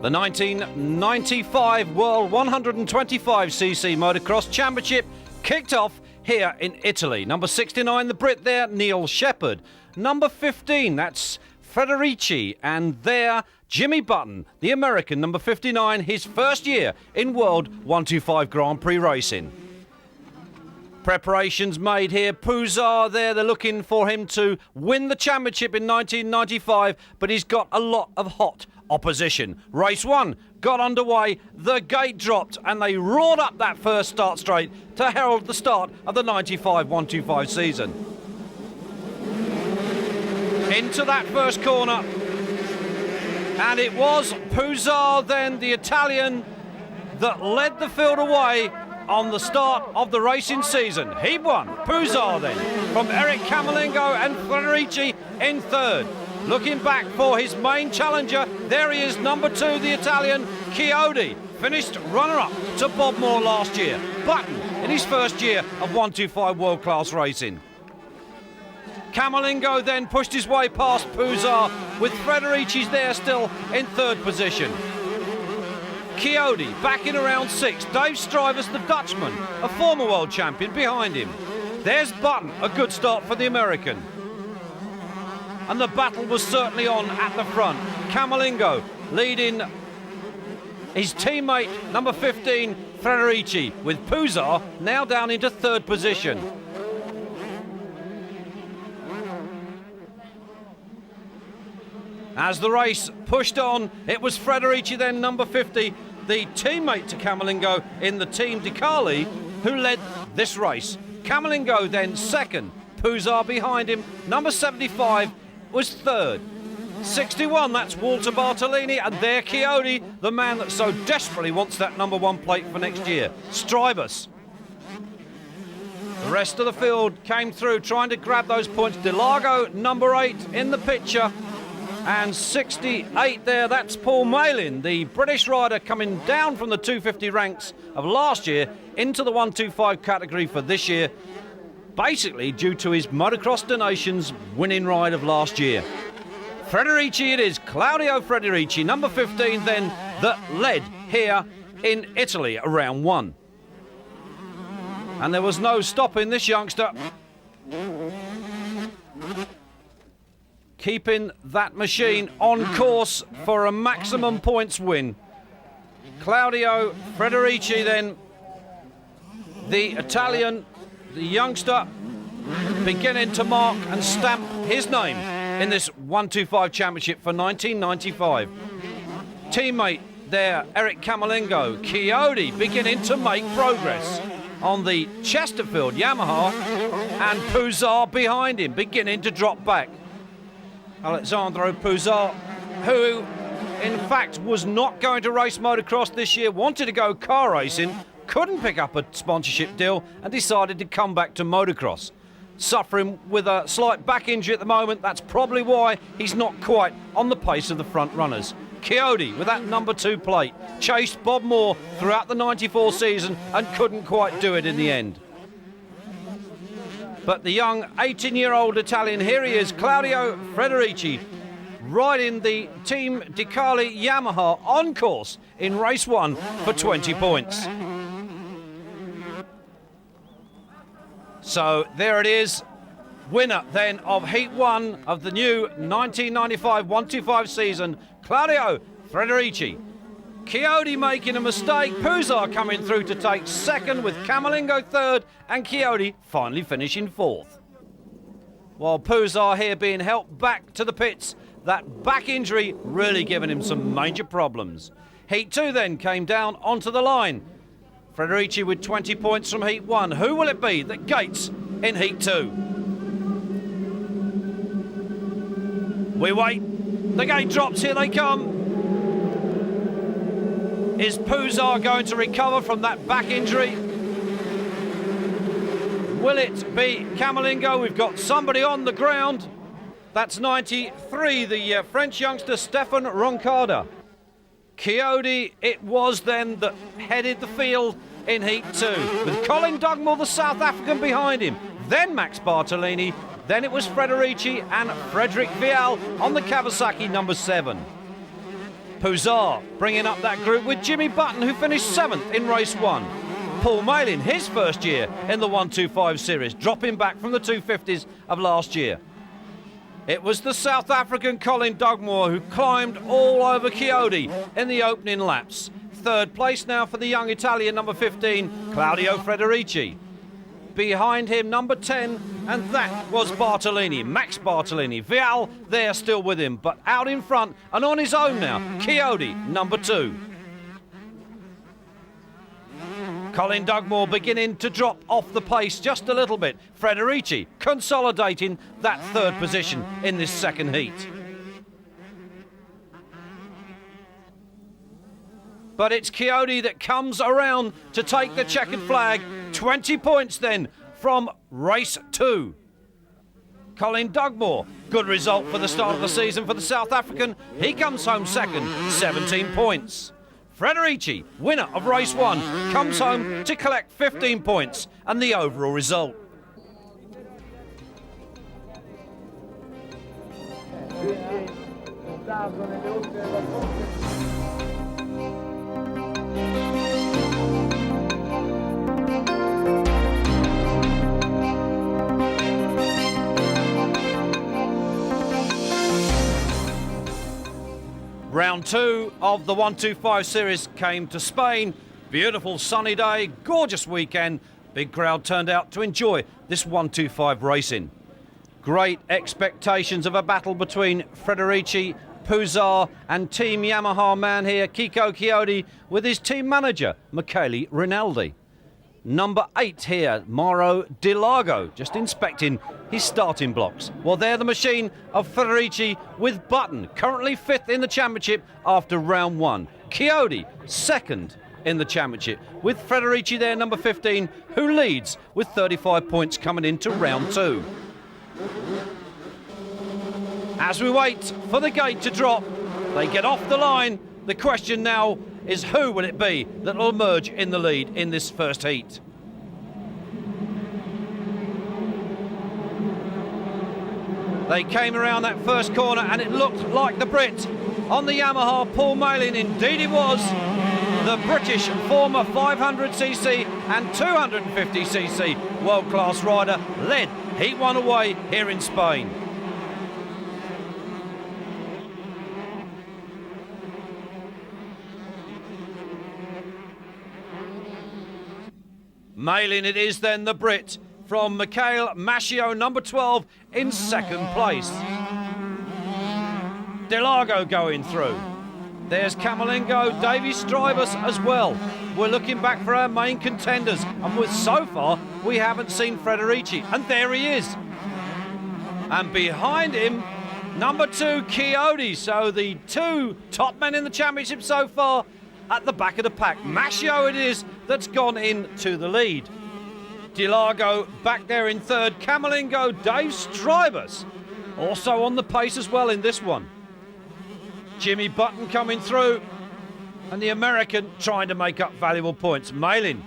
The 1995 World 125cc Motocross Championship kicked off here in Italy. Number 69, the Brit there, Neil Shepherd. Number 15, that's Federici. And there, Jimmy Button, the American, number 59, his first year in World 125 Grand Prix racing. Preparations made here. Pouzar there, they're looking for him to win the championship in 1995, but he's got a lot of hot opposition. Race 1 got underway, the gate dropped, and they roared up that first start straight to herald the start of the 95 125 season. Into that first corner, and it was Pouzar then, the Italian, that led the field away on the start of the racing season. Heat 1, Pouzar then, from Eric Camolingo and Federici in third. Looking back for his main challenger, there he is, number 2, the Italian, Chiodi. Finished runner-up to Bob Moore last year. Button in his first year of 125 world-class racing. Camolingo then pushed his way past Pouzar, with Federici's there still in third position. Chiodi back in around 6. Dave Strivers, the Dutchman, a former world champion, behind him. There's Button, a good start for the American. And the battle was certainly on at the front. Camolingo leading his teammate, number 15, Federici, with Pouzar now down into third position. As the race pushed on, it was Federici then, number 50, the teammate to Camolingo in the Team Decali, who led this race. Camolingo then second, Pouzar behind him. Number 75 was third. 61, that's Walter Bartolini, and there Chiodi, the man that so desperately wants that number 1 plate for next year. Stribus. The rest of the field came through trying to grab those points. Delago, number 8, in the picture. And 68 there, that's Paul Malin, the British rider coming down from the 250 ranks of last year into the 125 category for this year, basically due to his Motocross Donations winning ride of last year. Federici it is, Claudio Federici, number 15 then, that led here in Italy around 1. And there was no stopping this youngster, keeping that machine on course for a maximum points win. Claudio Federici then, the Italian, the youngster, beginning to mark and stamp his name in this 125 championship for 1995. Teammate there, Eric Camolingo. Chiodi beginning to make progress on the Chesterfield Yamaha, and Pouzar behind him, beginning to drop back. Alessandro Pouzar, who in fact was not going to race motocross this year, wanted to go car racing, couldn't pick up a sponsorship deal and decided to come back to motocross. Suffering with a slight back injury at the moment, that's probably why he's not quite on the pace of the front runners. Chiodi with that number 2 plate chased Bob Moore throughout the 94 season and couldn't quite do it in the end. But the young 18-year-old Italian, here he is, Claudio Federici, riding the Team Decali Yamaha on course in race 1 for 20 points. So there it is, winner then of Heat 1 of the new 1995 125 season, Claudio Federici. Chiodi making a mistake, Pouzar coming through to take second with Camolingo third, and Chiodi finally finishing fourth. While Pouzar here being helped back to the pits, that back injury really giving him some major problems. Heat 2 then came down onto the line. Federici with 20 points from Heat 1. Who will it be that gates in Heat 2? We wait. The gate drops, here they come. Is Pouzar going to recover from that back injury? Will it be Camolingo? We've got somebody on the ground. That's 93, the French youngster Stéphane Roncada. Chiodi it was then that headed the field in Heat 2, with Colin Dugmore, the South African, behind him. Then Max Bartolini. Then it was Federici and Frederic Vial on the Kawasaki number 7. Pouzar bringing up that group with Jimmy Button, who finished 7th in race 1. Paul Malin, his first year in the 125 series, dropping back from the 250s of last year. It was the South African Colin Dugmore who climbed all over Chiodi in the opening laps. 3rd place now for the young Italian, number 15, Claudio Frederici. Behind him, number 10, and that was Bartolini, Max Bartolini. Vial there still with him, but out in front and on his own now, Chiodi, number 2. Colin Dugmore beginning to drop off the pace just a little bit. Frederici consolidating that 3rd position in this second heat. But it's Chiodi that comes around to take the checkered flag. 20 points then from race 2. Colin Dugmore, good result for the start of the season for the South African. He comes home second, 17 points. Frederici, winner of race 1, comes home to collect 15 points and the overall result. Round 2 of the 125 series came to Spain. Beautiful sunny day, gorgeous weekend. Big crowd turned out to enjoy this 125 racing. Great expectations of a battle between Frederici, Pouzar and Team Yamaha man here, Kiko Chiodi, with his team manager, Michele Rinaldi. Number 8 here, Mauro Di Largo, just inspecting his starting blocks. Well, they're the machine of Frederici with Button, currently 5th in the championship after round 1. Chiodi, 2nd in the championship, with Frederici there, number 15, who leads with 35 points coming into round 2. As we wait for the gate to drop, they get off the line. The question now is, who will it be that will emerge in the lead in this first heat? They came around that first corner and it looked like the Brit on the Yamaha, Paul Malin. Indeed it was. The British former 500cc and 250cc world-class rider led Heat 1 away here in Spain. Malin it is then, the Brit, from Michael Maschio, number 12, in 2nd place. Di Largo going through. There's Camerlengo, Davy Strybus as well. We're looking back for our main contenders, and so far we haven't seen Frederici, and there he is. And behind him, number 2, Chiodi. So the 2 top men in the championship so far at the back of the pack. Maschio it is that's gone into the lead. Di Largo back there in 3rd. Camerlengo, Dave Strybus also on the pace as well in this one. Jimmy Button coming through, and the American trying to make up valuable points. Malin,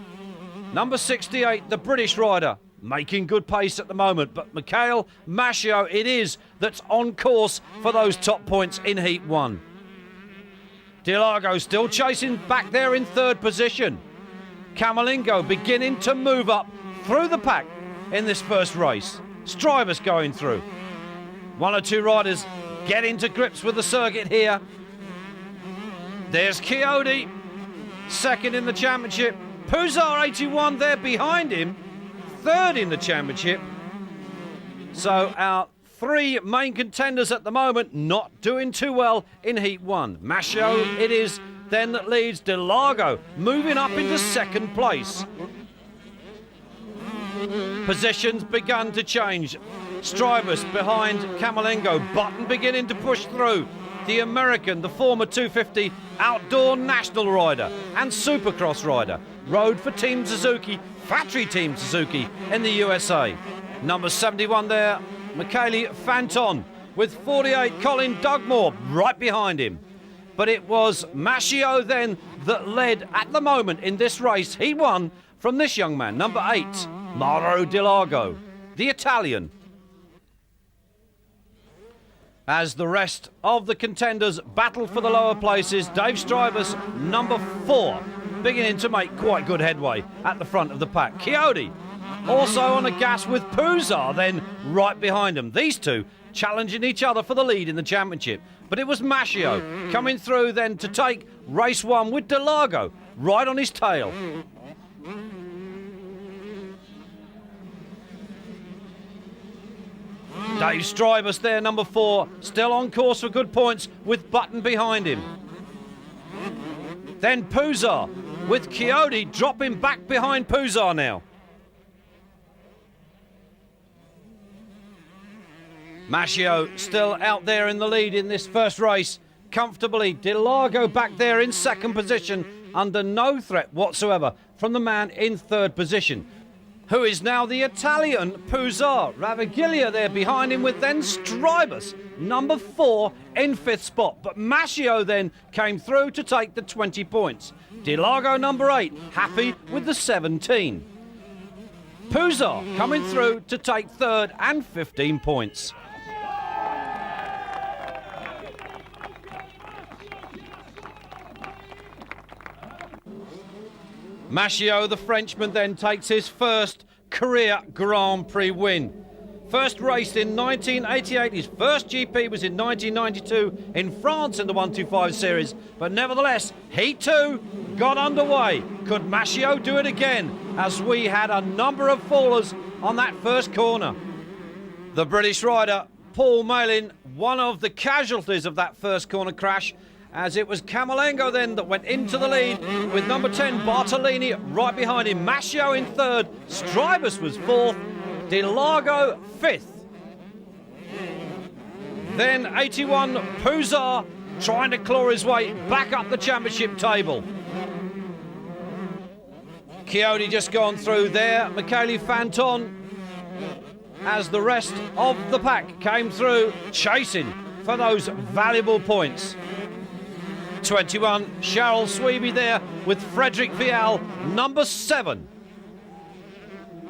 number 68, the British rider, making good pace at the moment, but Michael Maschio it is that's on course for those top points in Heat 1. Di Largo still chasing back there in 3rd position. Camerlengo beginning to move up through the pack in this first race. Strybus going through. 1 or 2 riders get into grips with the circuit here. There's Chiodi, 2nd in the championship. Pouzar, 81, there behind him, 3rd in the championship. So our 3 main contenders at the moment not doing too well in Heat 1. Maschio it is then that leads. Di Largo moving up into 2nd place. Positions begun to change. Strybus behind Camerlengo. Button beginning to push through. The American, the former 250 outdoor national rider and supercross rider, rode for Team Suzuki, factory Team Suzuki in the USA. Number 71 there, Michele Fanton, with 48, Colin Dugmore right behind him. But it was Maschio then that led at the moment in this race. He won from this young man, number 8, Mauro Di Largo, the Italian. As the rest of the contenders battle for the lower places, Dave Strybus, number 4, beginning to make quite good headway at the front of the pack. Coyote also on a gas with Puzar then right behind them. These two challenging each other for the lead in the championship. But it was Mascio coming through then to take race 1 with Delago right on his tail. Dave Strybus there, number 4, still on course for good points with Button behind him. Then Puzar with Coyote dropping back behind Puzar now. Mascio still out there in the lead in this first race comfortably. Delago back there in second position under no threat whatsoever from the man in third position, who is now the Italian Puzar. Raviglia there behind him with then Strybus, number 4, in 5th spot. But Mascio then came through to take the 20 points. Delago, number 8, happy with the 17. Puzar coming through to take 3rd and 15 points. Mascio, the Frenchman, then takes his first career Grand Prix win. First raced in 1988, his first GP was in 1992 in France in the 125 series, but nevertheless, Heat 2 got underway. Could Mascio do it again, as we had a number of fallers on that first corner? The British rider, Paul Malin, one of the casualties of that first corner crash, as it was Camolengo then that went into the lead with number 10 Bartolini right behind him. Mascio in 3rd, Strybus was 4th, Delago 5th. Then 81 Puzar trying to claw his way back up the championship table. Coyote just gone through there, Michele Fanton, as the rest of the pack came through chasing for those valuable points. 21, Cheryl Sweeby there with Frederick Vial, number 7.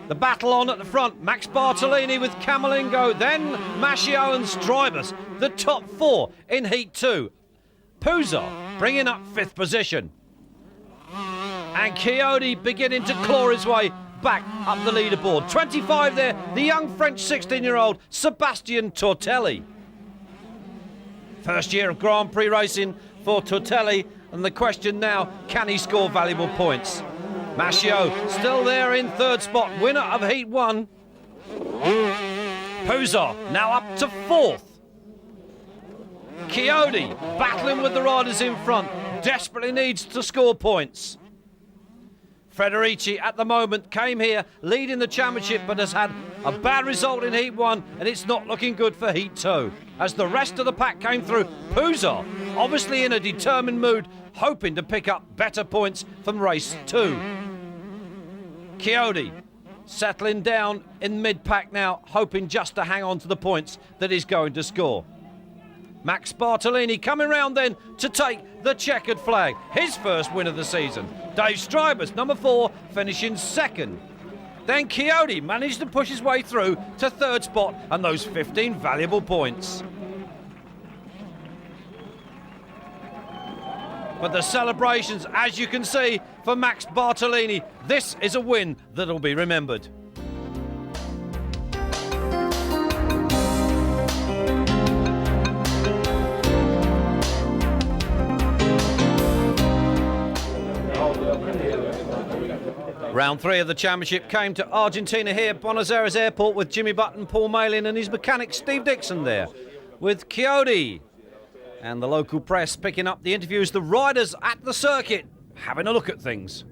The battle on at the front, Max Bartolini with Camolengo, then Mascio and Strybus, the top 4 in Heat 2. Puzar bringing up 5th position. And Coyote beginning to claw his way back up the leaderboard. 25 there, the young French 16-year-old Sébastien Tortelli. First year of Grand Prix racing for Tortelli, and the question now, can he score valuable points? Mascio still there in 3rd spot, winner of Heat 1. Puzar now up to 4th. Coyote battling with the riders in front, desperately needs to score points. Federici at the moment came here leading the championship, but has had a bad result in Heat 1, and it's not looking good for Heat 2. As the rest of the pack came through, Puzar obviously in a determined mood, hoping to pick up better points from race 2. Coyote settling down in mid-pack now, hoping just to hang on to the points that he's going to score. Max Bartolini coming round then to take the checkered flag, his first win of the season. Dave Strybus, number 4, finishing 2nd. Then Coyote managed to push his way through to 3rd spot and those 15 valuable points. But the celebrations, as you can see, for Max Bartolini, this is a win that'll be remembered. Round 3 of the championship came to Argentina here, Buenos Aires Airport, with Jimmy Button, Paul Malin and his mechanic Steve Dixon there, with Coyote and the local press picking up the interviews. The riders at the circuit having a look at things.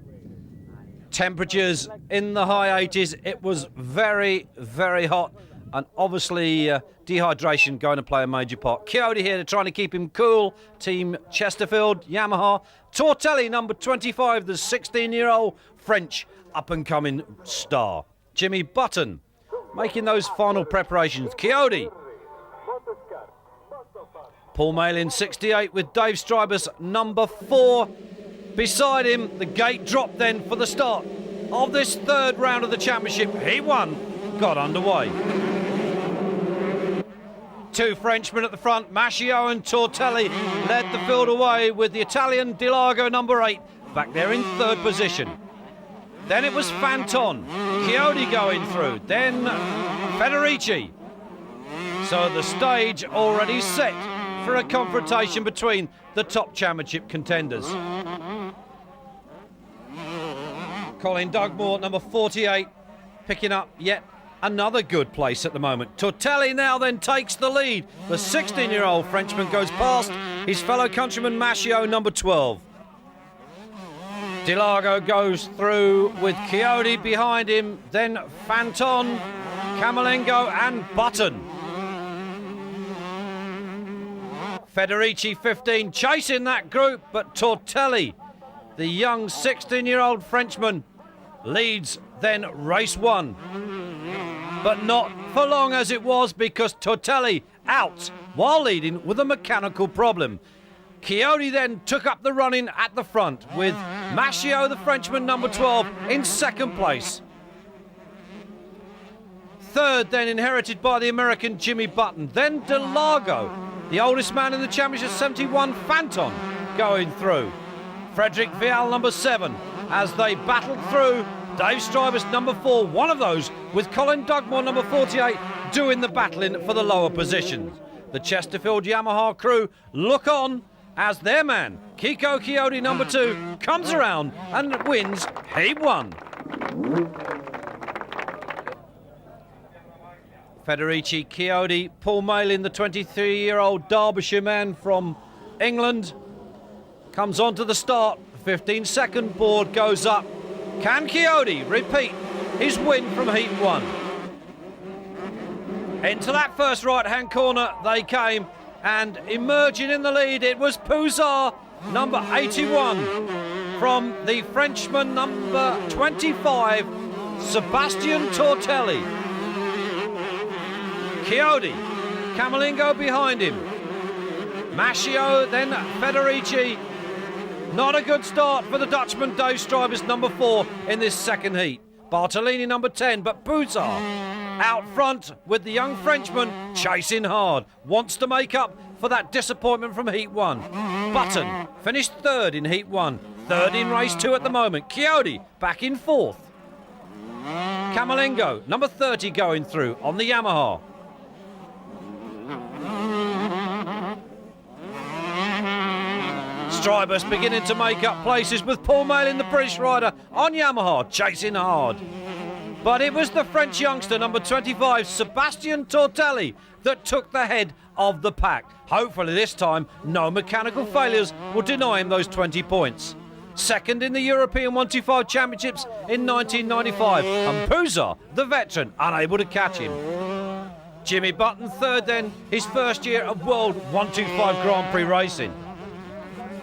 Temperatures in the high 80s. It was very, very hot, and obviously dehydration going to play a major part. Coyote here trying to keep him cool. Team Chesterfield, Yamaha. Tortelli, number 25, the 16-year-old French up-and-coming star. Jimmy Button making those final preparations. Coyote. Paul Malin, 68, with Dave Strybus, number 4. Beside him, the gate dropped then for the start of this 3rd round of the championship. He won, got underway. Two Frenchmen at the front, Mascio and Tortelli led the field away with the Italian Di Largo, number 8, back there in third position. Then it was Fanton, Chiodi going through, then Federici. So the stage already set for a confrontation between the top championship contenders. Colin Dugmore, number 48, picking up yet another good place at the moment. Tortelli now then takes the lead. The 16-year-old Frenchman goes past his fellow countryman Mascio, number 12. Di Largo goes through with Chiodi behind him, then Fanton, Camerlengo and Button. Federici 15 chasing that group, but Tortelli, the young 16-year-old Frenchman, leads then race 1. But not for long as it was, because Tortelli out while leading with a mechanical problem. Chiodi then took up the running at the front with Mascio, the Frenchman, number 12, in second place. Third then inherited by the American Jimmy Button. Then Di Largo, the oldest man in the championship, 71, Fanton, going through. Frederick Vial, number 7, as they battled through. Dave Strybus, number 4, one of those, with Colin Dugmore, number 48, doing the battling for the lower positions. The Chesterfield Yamaha crew look on as their man, Kiko Chiodi, number 2, comes around and wins Heat 1. Federici, Chiodi, Paul Malin, the 23-year-old Derbyshire man from England, comes onto the start. The 15-second board goes up. Can Chiodi repeat his win from Heat 1? Into that first right-hand corner they came, and emerging in the lead it was Pouzard, number 81, from the Frenchman, number 25, Sebastian Tortelli. Chiodi, Camerlengo behind him. Mascio, then Federici. Not a good start for the Dutchman Dave Strybus, number 4, in this second heat. Bartolini, number 10, but Pouzard out front with the young Frenchman chasing hard. Wants to make up for that disappointment from Heat 1. Button finished third in Heat 1. Third in race 2 at the moment. Chiodi back in fourth. Camerlengo, number 30, going through on the Yamaha. Strybus beginning to make up places with Paul Malin, the British rider, on Yamaha, chasing hard. But it was the French youngster, number 25, Sebastian Tortelli, that took the head of the pack. Hopefully this time, no mechanical failures will deny him those 20 points. Second in the European 125 Championships in 1995, and Pouzard, the veteran, unable to catch him. Jimmy Button third then, his first year of World 125 Grand Prix racing.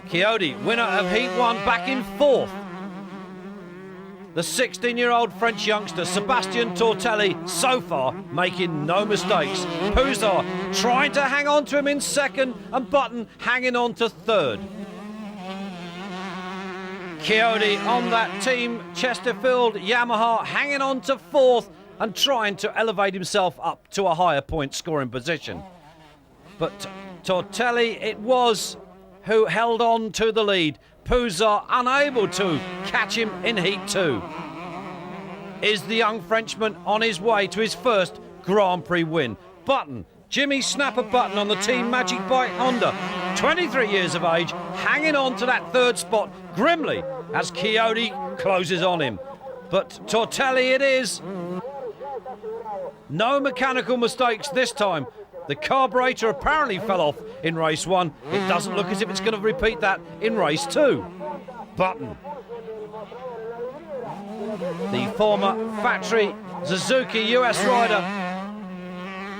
Chiodi, winner of Heat 1, back in fourth. The 16-year-old French youngster, Sebastian Tortelli, so far making no mistakes. Pouzard trying to hang on to him in second, and Button hanging on to third. Chiodi on that Team Chesterfield Yamaha, hanging on to fourth and trying to elevate himself up to a higher point scoring position. But Tortelli it was who held on to the lead. Pouzard unable to catch him in Heat 2. Is the young Frenchman on his way to his first Grand Prix win? Button, Jimmy Snapper Button on the Team Magic Bike Honda, 23 years of age, hanging on to that third spot grimly as Chiodi closes on him. But Tortelli it is. No mechanical mistakes this time. The carburetor apparently fell off in race 1. It doesn't look as if it's going to repeat that in race 2. Button, the former factory Suzuki US rider,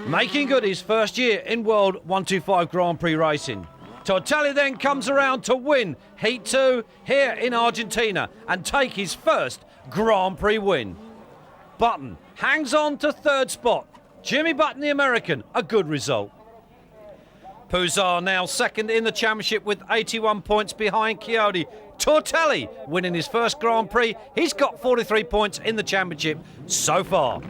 making good his first year in World 125 Grand Prix racing. Tortelli then comes around to win Heat 2 here in Argentina and take his first Grand Prix win. Button hangs on to third spot. Jimmy Button, the American, a good result. Pouzard now second in the championship with 81 points behind Chiodi. Tortelli winning his first Grand Prix. He's got 43 points in the championship so far.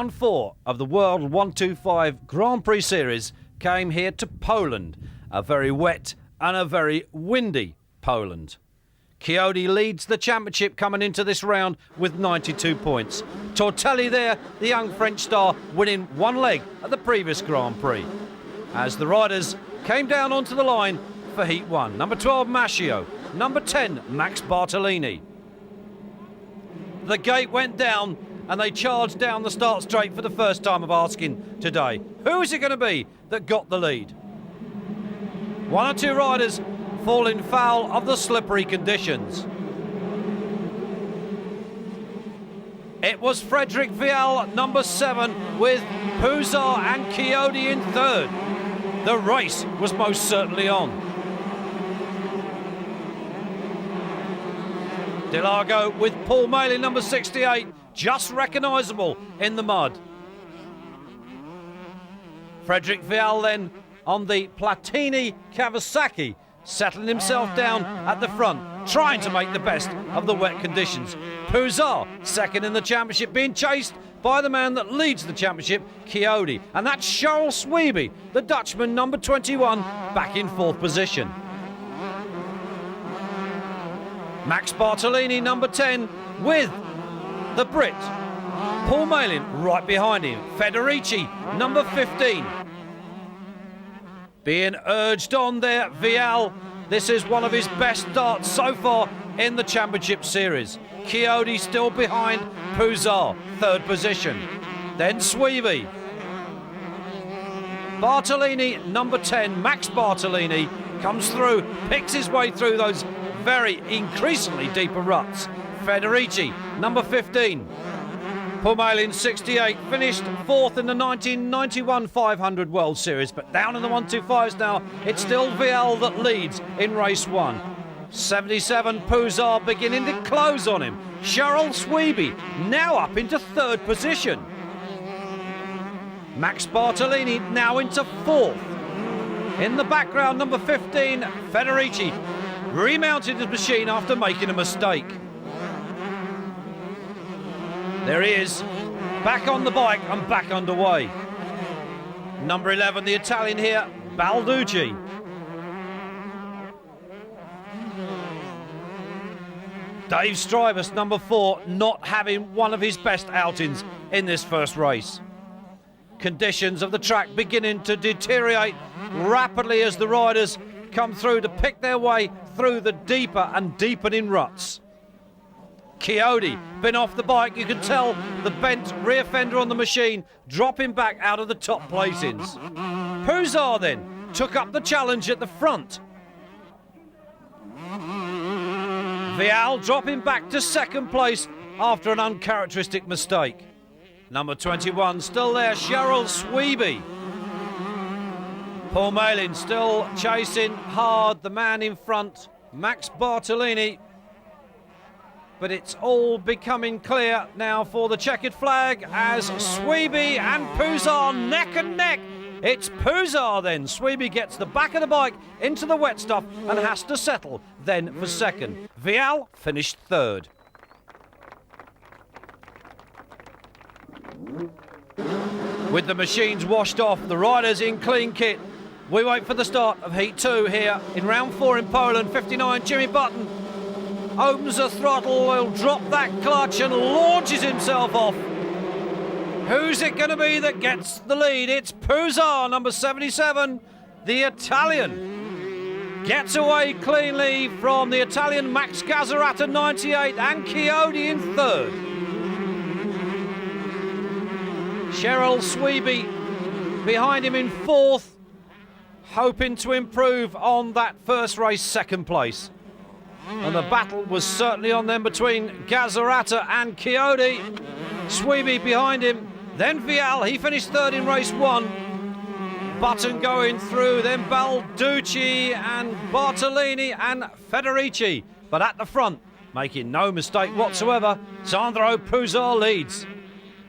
Round 4 of the World 125 Grand Prix Series came here to Poland. A very wet and a very windy Poland. Chiodi leads the championship coming into this round with 92 points. Tortelli there, the young French star, winning one leg at the previous Grand Prix. As the riders came down onto the line for Heat 1. Number 12, Mascio. Number 10, Max Bartolini. The gate went down and they charged down the start straight for the first time of asking today. Who is it going to be that got the lead? One or two riders falling foul of the slippery conditions. It was Frederic Vial, number 7, with Puzar and Chiodi in third. The race was most certainly on. Delago with Paul Maley, number 68, just recognisable in the mud. Frederic Vial then on the Platini Kawasaki, settling himself down at the front, trying to make the best of the wet conditions. Puzar, second in the championship, being chased by the man that leads the championship, Chiodi. And that's Charles Sweeby, the Dutchman, number 21, back in fourth position. Max Bartolini, number 10, with the Brit, Paul Malin, right behind him. Federici, number 15. Being urged on there, Vial. This is one of his best starts so far in the championship series. Chiodi still behind Puzar, third position. Then Sweeby. Bartolini, number 10, Max Bartolini, comes through, picks his way through those very increasingly deeper ruts. Federici, number 15. Pumalin, 68, finished fourth in the 1991 500 World Series, but down in the 125s now, it's still Vial that leads in race 1. 77, Puzar beginning to close on him. Charles Sweeby now up into third position. Max Bartolini now into fourth. In the background, number 15, Federici, remounted his machine after making a mistake. There he is, back on the bike and back underway. Number 11, the Italian here, Balducci. Dave Strybus, number 4, not having one of his best outings in this first race. Conditions of the track beginning to deteriorate rapidly as the riders come through to pick their way through the deeper and deepening ruts. Chiodi, been off the bike, you can tell the bent rear fender on the machine dropping back out of the top placings. Puzar then took up the challenge at the front. Vial dropping back to second place after an uncharacteristic mistake. Number 21 still there, Charles Sweeby. Paul Malin still chasing hard, the man in front, Max Bartolini. But it's all becoming clear now for the checkered flag as Sweeby and Puzar neck and neck. It's Puzar then. Sweeby gets the back of the bike into the wet stuff and has to settle then for second. Vial finished third. With the machines washed off, the riders in clean kit, we wait for the start of Heat 2 here in round 4 in Poland. 59, Jimmy Button opens the throttle, will drop that clutch and launches himself off. Who's it going to be that gets the lead? It's Puzar, number 77, the Italian. Gets away cleanly from the Italian Max Gazzarata, 98, and Chiodi in third. Cheryl Sweeby behind him in fourth, hoping to improve on that first race second place. And the battle was certainly on them between Gazzarata and Chiodi. Sweeby behind him, then Vial, he finished third in race 1. Button going through, then Balducci and Bartolini and Federici. But at the front, making no mistake whatsoever, Sandro Puzar leads.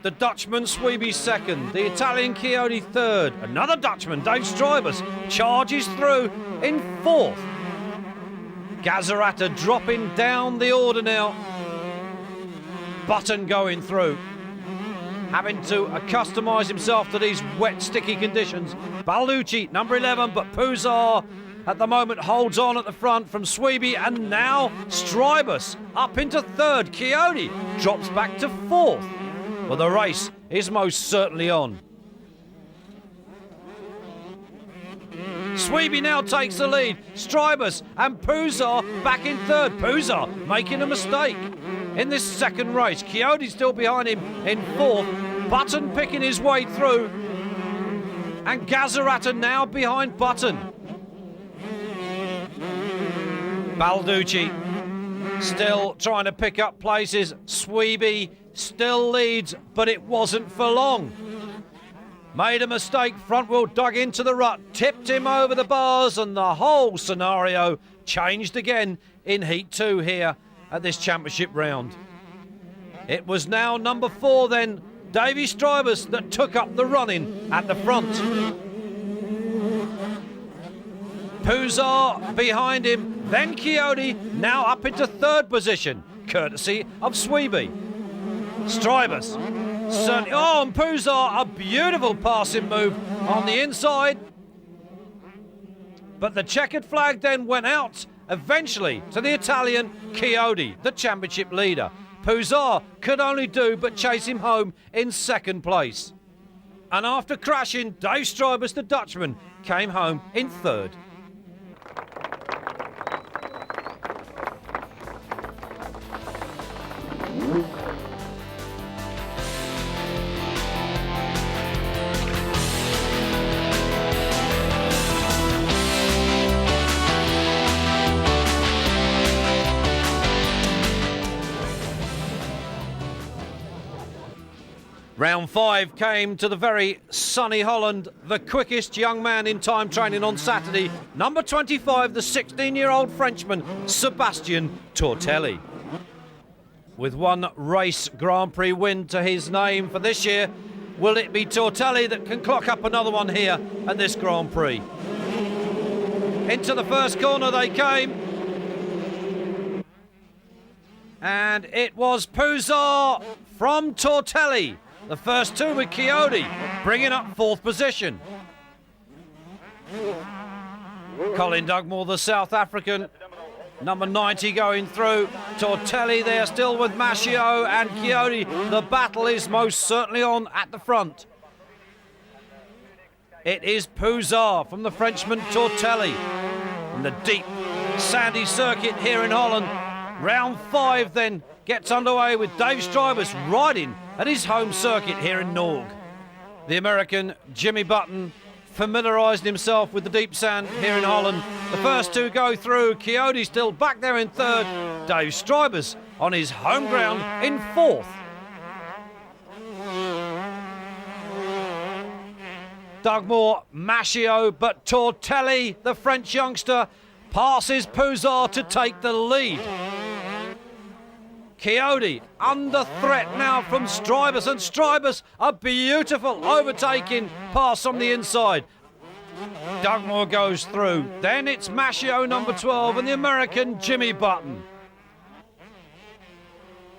The Dutchman Sweeby second, the Italian Chiodi third. Another Dutchman, Dave Strybus, charges through in fourth. Gazzarata dropping down the order now. Button going through. having to accustomise himself to these wet, sticky conditions. Balducci, number 11, but Puzar at the moment holds on at the front from Sweeby, and now Strybus up into third. Coyote drops back to fourth. Well, the race is most certainly on. Sweeby now takes the lead. Strybus and Puzar back in third. Puzar making a mistake in this second race. Coyote still behind him in fourth. Button picking his way through. And Gazarata now behind Button. Balducci still trying to pick up places. Sweeby still leads, but it wasn't for long. Made a mistake, front wheel dug into the rut, tipped him over the bars, and the whole scenario changed again in Heat 2 here at this championship round. It was now number 4 then, Davy Strybus, that took up the running at the front. Puzar behind him, then Coyote now up into third position, courtesy of Sweeby. Strybus, certainly, oh, and Puzar, a beautiful passing move on the inside. But the checkered flag then went out eventually to the Italian Coyote, the championship leader. Puzar could only do but chase him home in second place. And after crashing, Dave Strybus, the Dutchman, came home in third. Round 5 came to the very sunny Holland. The quickest young man in time training on Saturday, number 25, the 16-year-old Frenchman, Sébastien Tortelli. With one race Grand Prix win to his name for this year, will it be Tortelli that can clock up another one here at this Grand Prix? Into the first corner they came. And it was Puzar from Tortelli. The first two with Coyote, bringing up fourth position. Colin Dugmore, the South African, number 90 going through. Tortelli there still with Machio and Coyote. The battle is most certainly on at the front. It is Puzar from the Frenchman Tortelli. In the deep, sandy circuit here in Holland. Round 5 then gets underway with Dave Strybus riding at his home circuit here in Norg. The American Jimmy Button familiarised himself with the deep sand here in Holland. The first two go through. Coyote still back there in third. Dave Strybus on his home ground in fourth. Dugmore, Machio, but Tortelli, the French youngster, passes Puzar to take the lead. Coyote under threat now from Strybus, and Strybus a beautiful overtaking pass on the inside. Dugmore goes through. Then it's Machio, number 12, and the American Jimmy Button.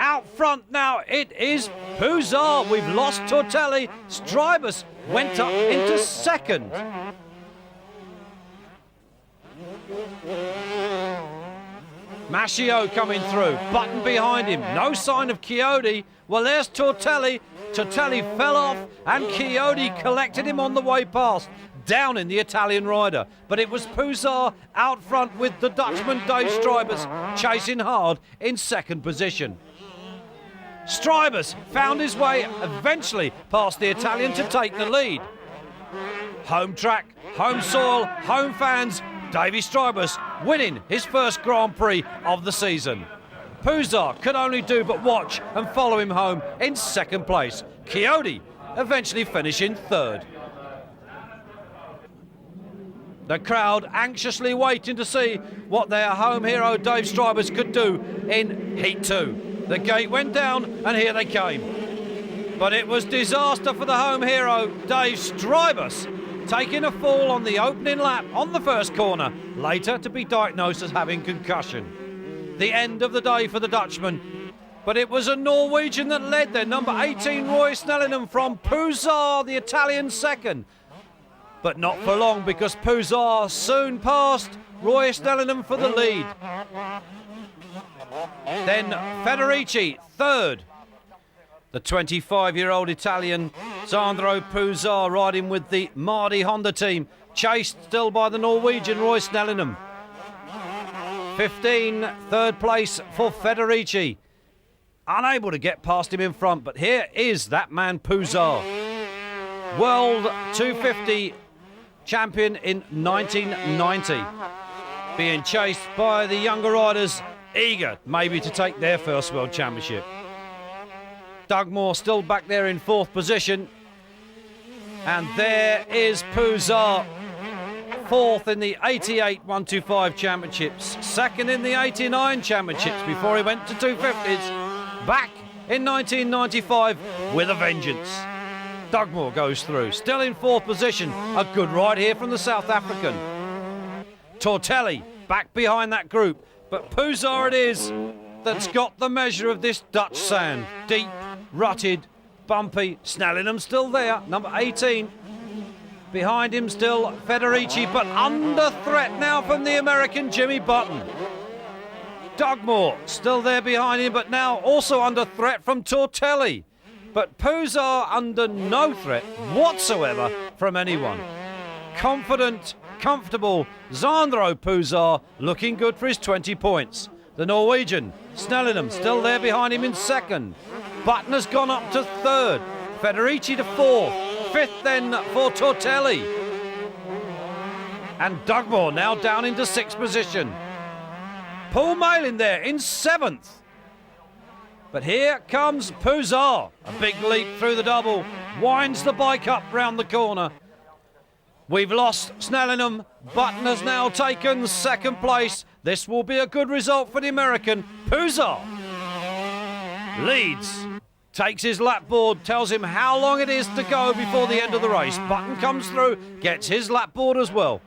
Out front now, it is Puzar. We've lost Tortelli. Strybus went up into second. Machio coming through, Button behind him, no sign of Coyote. Well, there's Tortelli. Tortelli fell off and Coyote collected him on the way past, down in the Italian rider. But it was Puzar out front with the Dutchman Dave Strybus chasing hard in second position. Strybus found his way eventually past the Italian to take the lead. Home track, home soil, home fans, Davy Strybus winning his first Grand Prix of the season. Puzar could only do but watch and follow him home in second place. Coyote eventually finishing third. The crowd anxiously waiting to see what their home hero Dave Strybus could do in Heat 2. The gate went down and here they came. But it was disaster for the home hero Dave Strybus, taking a fall on the opening lap on the first corner, later to be diagnosed as having concussion. The end of the day for the Dutchman. But it was a Norwegian that led there. Number 18, Roy Snellingham from Pusar, the Italian second. But not for long, because Pusar soon passed Roy Snellingham for the lead. Then Federici, third. The 25-year-old Italian, Sandro Pusar, riding with the Mardi Honda team, chased still by the Norwegian Roy Snellingham. 15, third place for Federici. Unable to get past him in front, but here is that man Pusar. World 250 champion in 1990. Being chased by the younger riders, eager maybe to take their first world championship. Doug Moore still back there in fourth position. And there is Pusar, fourth in the 88 125 championships, second in the 89 championships before he went to 250s. Back in 1995 with a vengeance. Doug Moore goes through, still in fourth position. A good ride here from the South African. Tortelli back behind that group, but Pusar it is that's got the measure of this Dutch sand. Deep, rutted, bumpy. Snellingham still there, number 18. Behind him still Federici, but under threat now from the American Jimmy Button. Doug Moore still there behind him, but now also under threat from Tortelli. But Pusar under no threat whatsoever from anyone. Confident, comfortable, Sandro Pusar looking good for his 20 points. The Norwegian, Snellingham, still there behind him in second. Button has gone up to third. Federici to fourth. Fifth then for Tortelli. And Doug Moore now down into sixth position. Paul Malin there in seventh. But here comes Pusar. A big leap through the double. Winds the bike up round the corner. We've lost Snellingham. Button has now taken second place. This will be a good result for the American. Pusar leads. Takes his lap board, tells him how long it is to go before the end of the race. Button comes through, gets his lap board as well.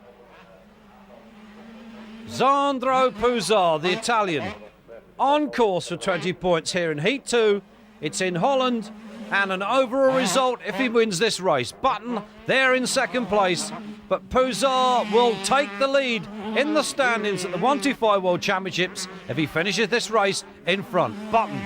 Sandro Pusar, the Italian, on course for 20 points here in Heat 2. It's in Holland, and an overall result if he wins this race. Button there in second place, but Pusar will take the lead in the standings at the 125 World Championships if he finishes this race in front. Button,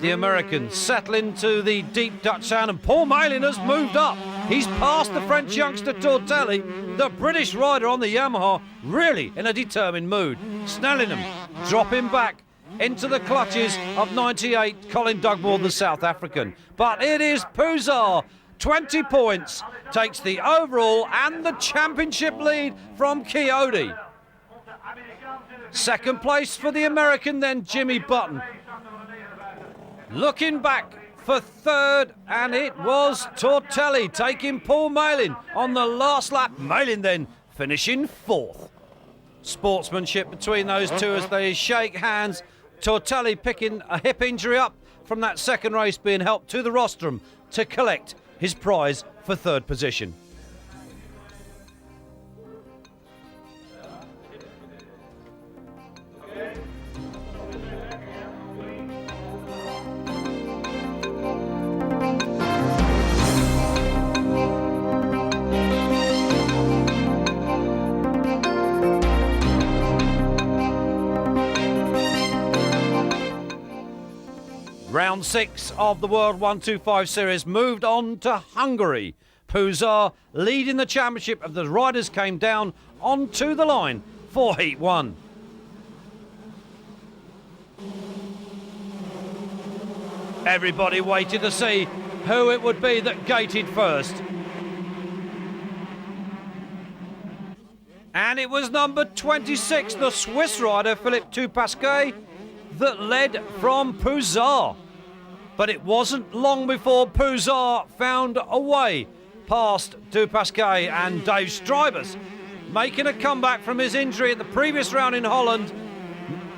the American, settle into the deep Dutch sand, and Paul Malin has moved up. He's passed the French youngster Tortelli, the British rider on the Yamaha, really in a determined mood. Snellingham dropping back into the clutches of 98 Colin Dugmore, the South African. But it is Pusar, 20 points, takes the overall and the championship lead from Coyote. Second place for the American, then Jimmy Button. Looking back for third, and it was Tortelli taking Paul Malin on the last lap. Malin then finishing fourth. Sportsmanship between those two as they shake hands. Tortelli picking a hip injury up from that second race, being helped to the rostrum to collect his prize for third position. Round 6 of the World 125 Series moved on to Hungary. Pusar leading the championship as the riders came down onto the line for Heat 1. Everybody waited to see who it would be that gated first. And it was number 26, the Swiss rider Philippe Dupasquet, that led from Pusar. But it wasn't long before Pusar found a way past Dupasquet, and Dave Strybus making a comeback from his injury at the previous round in Holland,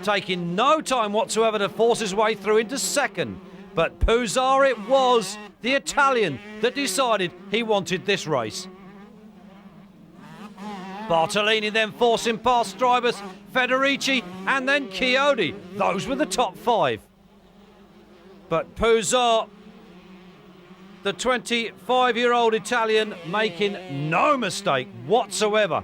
taking no time whatsoever to force his way through into second. But Pusar it was, the Italian, that decided he wanted this race. Bartolini then forcing past Strybus, Federici and then Coyote. Those were the top five. But Puzar, the 25-year-old Italian, making no mistake whatsoever.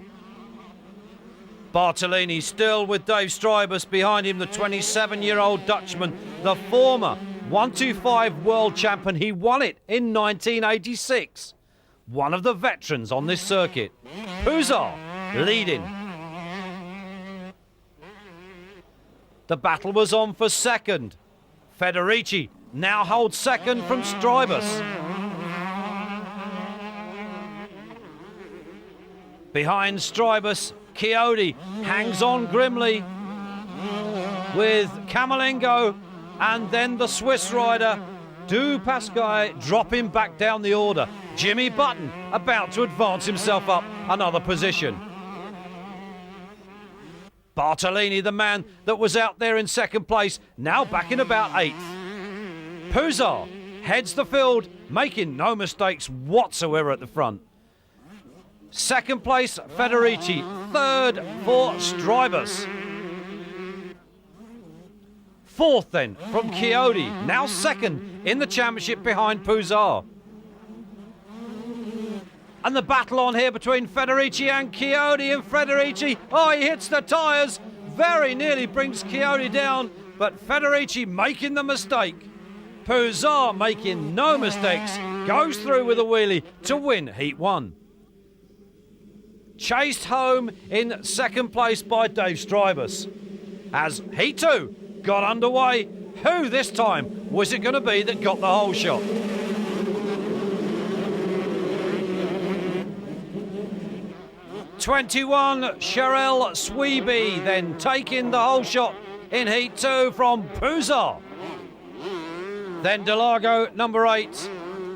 Bartolini still with Dave Strybus behind him, the 27-year-old Dutchman, the former 125 world champion. He won it in 1986. One of the veterans on this circuit. Puzar leading. The battle was on for second. Federici now holds second from Strybus. Behind Strybus, Chiodi hangs on grimly with Camerlengo, and then the Swiss rider Du Pasquale dropping back down the order. Jimmy Button about to advance himself up another position. Bartolini, the man that was out there in second place, now back in about 8th. Puzar heads the field, making no mistakes whatsoever at the front. Second place, Federici. Third for Strybus. Fourth then from Chiodi, now second in the championship behind Puzar. And the battle on here between Federici and Chiodi, and Federici, oh, he hits the tyres, very nearly brings Chiodi down, but Federici making the mistake. Puzar making no mistakes, goes through with a wheelie to win Heat 1. Chased home in second place by Dave Strybus. As Heat 2 got underway, who this time was it going to be that got the whole shot? '21 Sherelle Sweeby then taking the whole shot in Heat 2 from Puzar. Then Delago, number 8.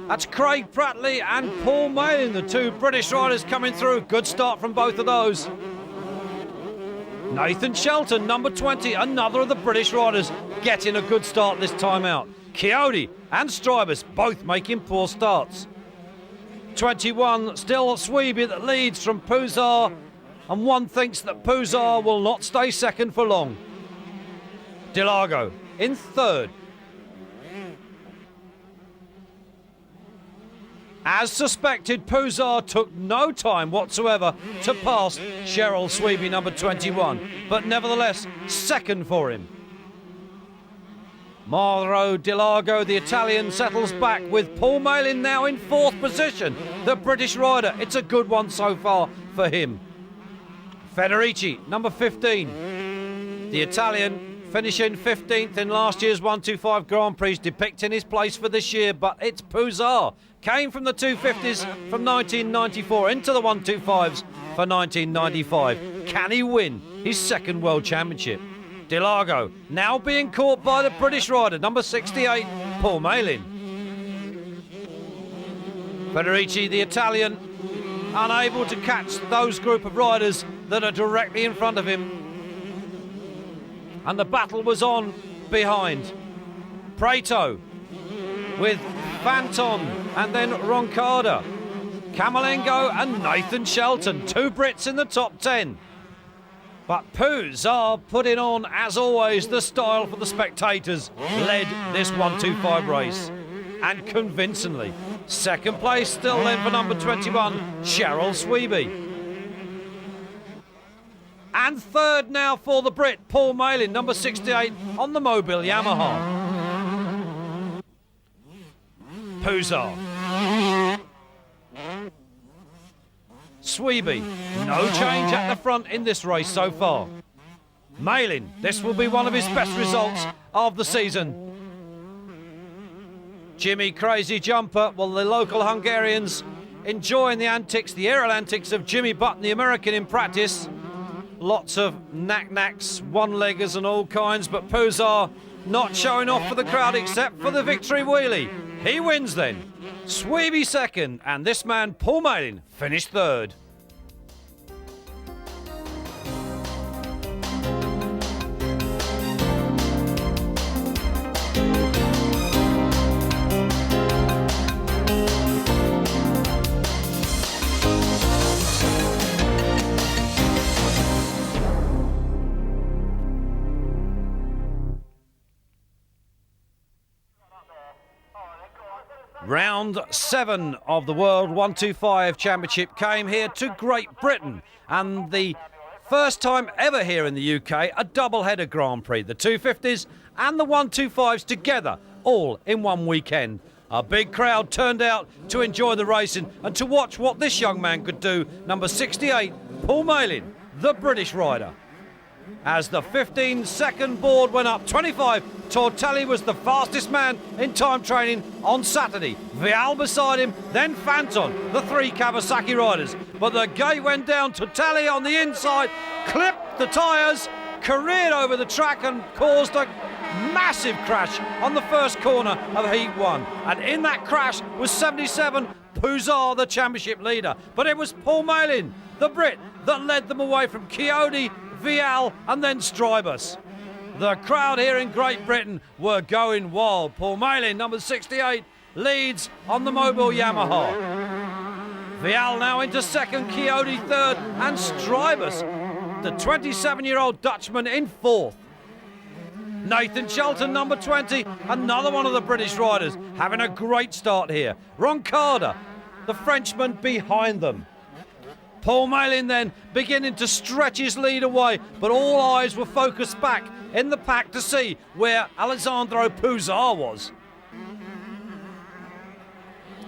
That's Craig Prattley and Paul Malin, the two British riders coming through. Good start from both of those. Nathan Shelton, number 20, another of the British riders getting a good start this time out. Chiodi and Strybus both making poor starts. 21, still Sweeby that leads from Puzar, and one thinks that Puzar will not stay second for long. Delago in third. As suspected, Puzar took no time whatsoever to pass Sherelle Sweeby, number 21, but nevertheless, second for him. Mauro Delago, the Italian, settles back with Paul Malin now in fourth position. The British rider, it's a good one so far for him. Federici, number 15. The Italian finishing 15th in last year's 125 Grand Prix, depicting his place for this year, but it's Puzar. Came from the 250s from 1994 into the 125s for 1995. Can he win his second World Championship? Delago now being caught by the British rider, number 68, Paul Malin. Federici, the Italian, unable to catch those group of riders that are directly in front of him. And the battle was on behind. Prato with Fanton and then Roncada. Camerlengo and Nathan Shelton, two Brits in the top 10. But Puzar putting on, as always, the style for the spectators, led this 125 race. And convincingly. Second place still then for number 21, Sherelle Sweeby. And third now for the Brit, Paul Malin, number 68, on the Mobile Yamaha. Puzar. Sweeby, no change at the front in this race so far. Malin, this will be one of his best results of the season. Jimmy Crazy Jumper, well, the local Hungarians enjoying the antics, the aerial antics of Jimmy Button, the American, in practice. Lots of knack-knacks, one-leggers and all kinds, but Puzar not showing off for the crowd except for the victory wheelie. He wins then. Sweeby second, and this man, Paul Malin, finished third. Round 7 of the World 125 Championship came here to Great Britain, and the first time ever here in the UK, a double-header Grand Prix, the 250s and the 125s together, all in one weekend. A big crowd turned out to enjoy the racing and to watch what this young man could do, number 68, Paul Malin, the British rider. As the 15-second board went up, 25, Tortelli was the fastest man in time training on Saturday. Vial beside him, then Fanton, the 3 Kawasaki riders. But the gate went down, Tortelli on the inside, clipped the tyres, careered over the track and caused a massive crash on the first corner of Heat 1. And in that crash was 77, Pouzar, the championship leader. But it was Paul Malin, the Brit, that led them away from Chiodi, Vial and then Strybus. The crowd here in Great Britain were going wild. Paul Malin, number 68, leads on the mobile Yamaha. Vial now into second, Chiodi third and Strybus, the 27-year-old Dutchman, in fourth. Nathan Shelton, number 20, another one of the British riders, having a great start here. Roncada, the Frenchman, behind them. Paul Malin then beginning to stretch his lead away, but all eyes were focused back in the pack to see where Alessandro Pouzar was.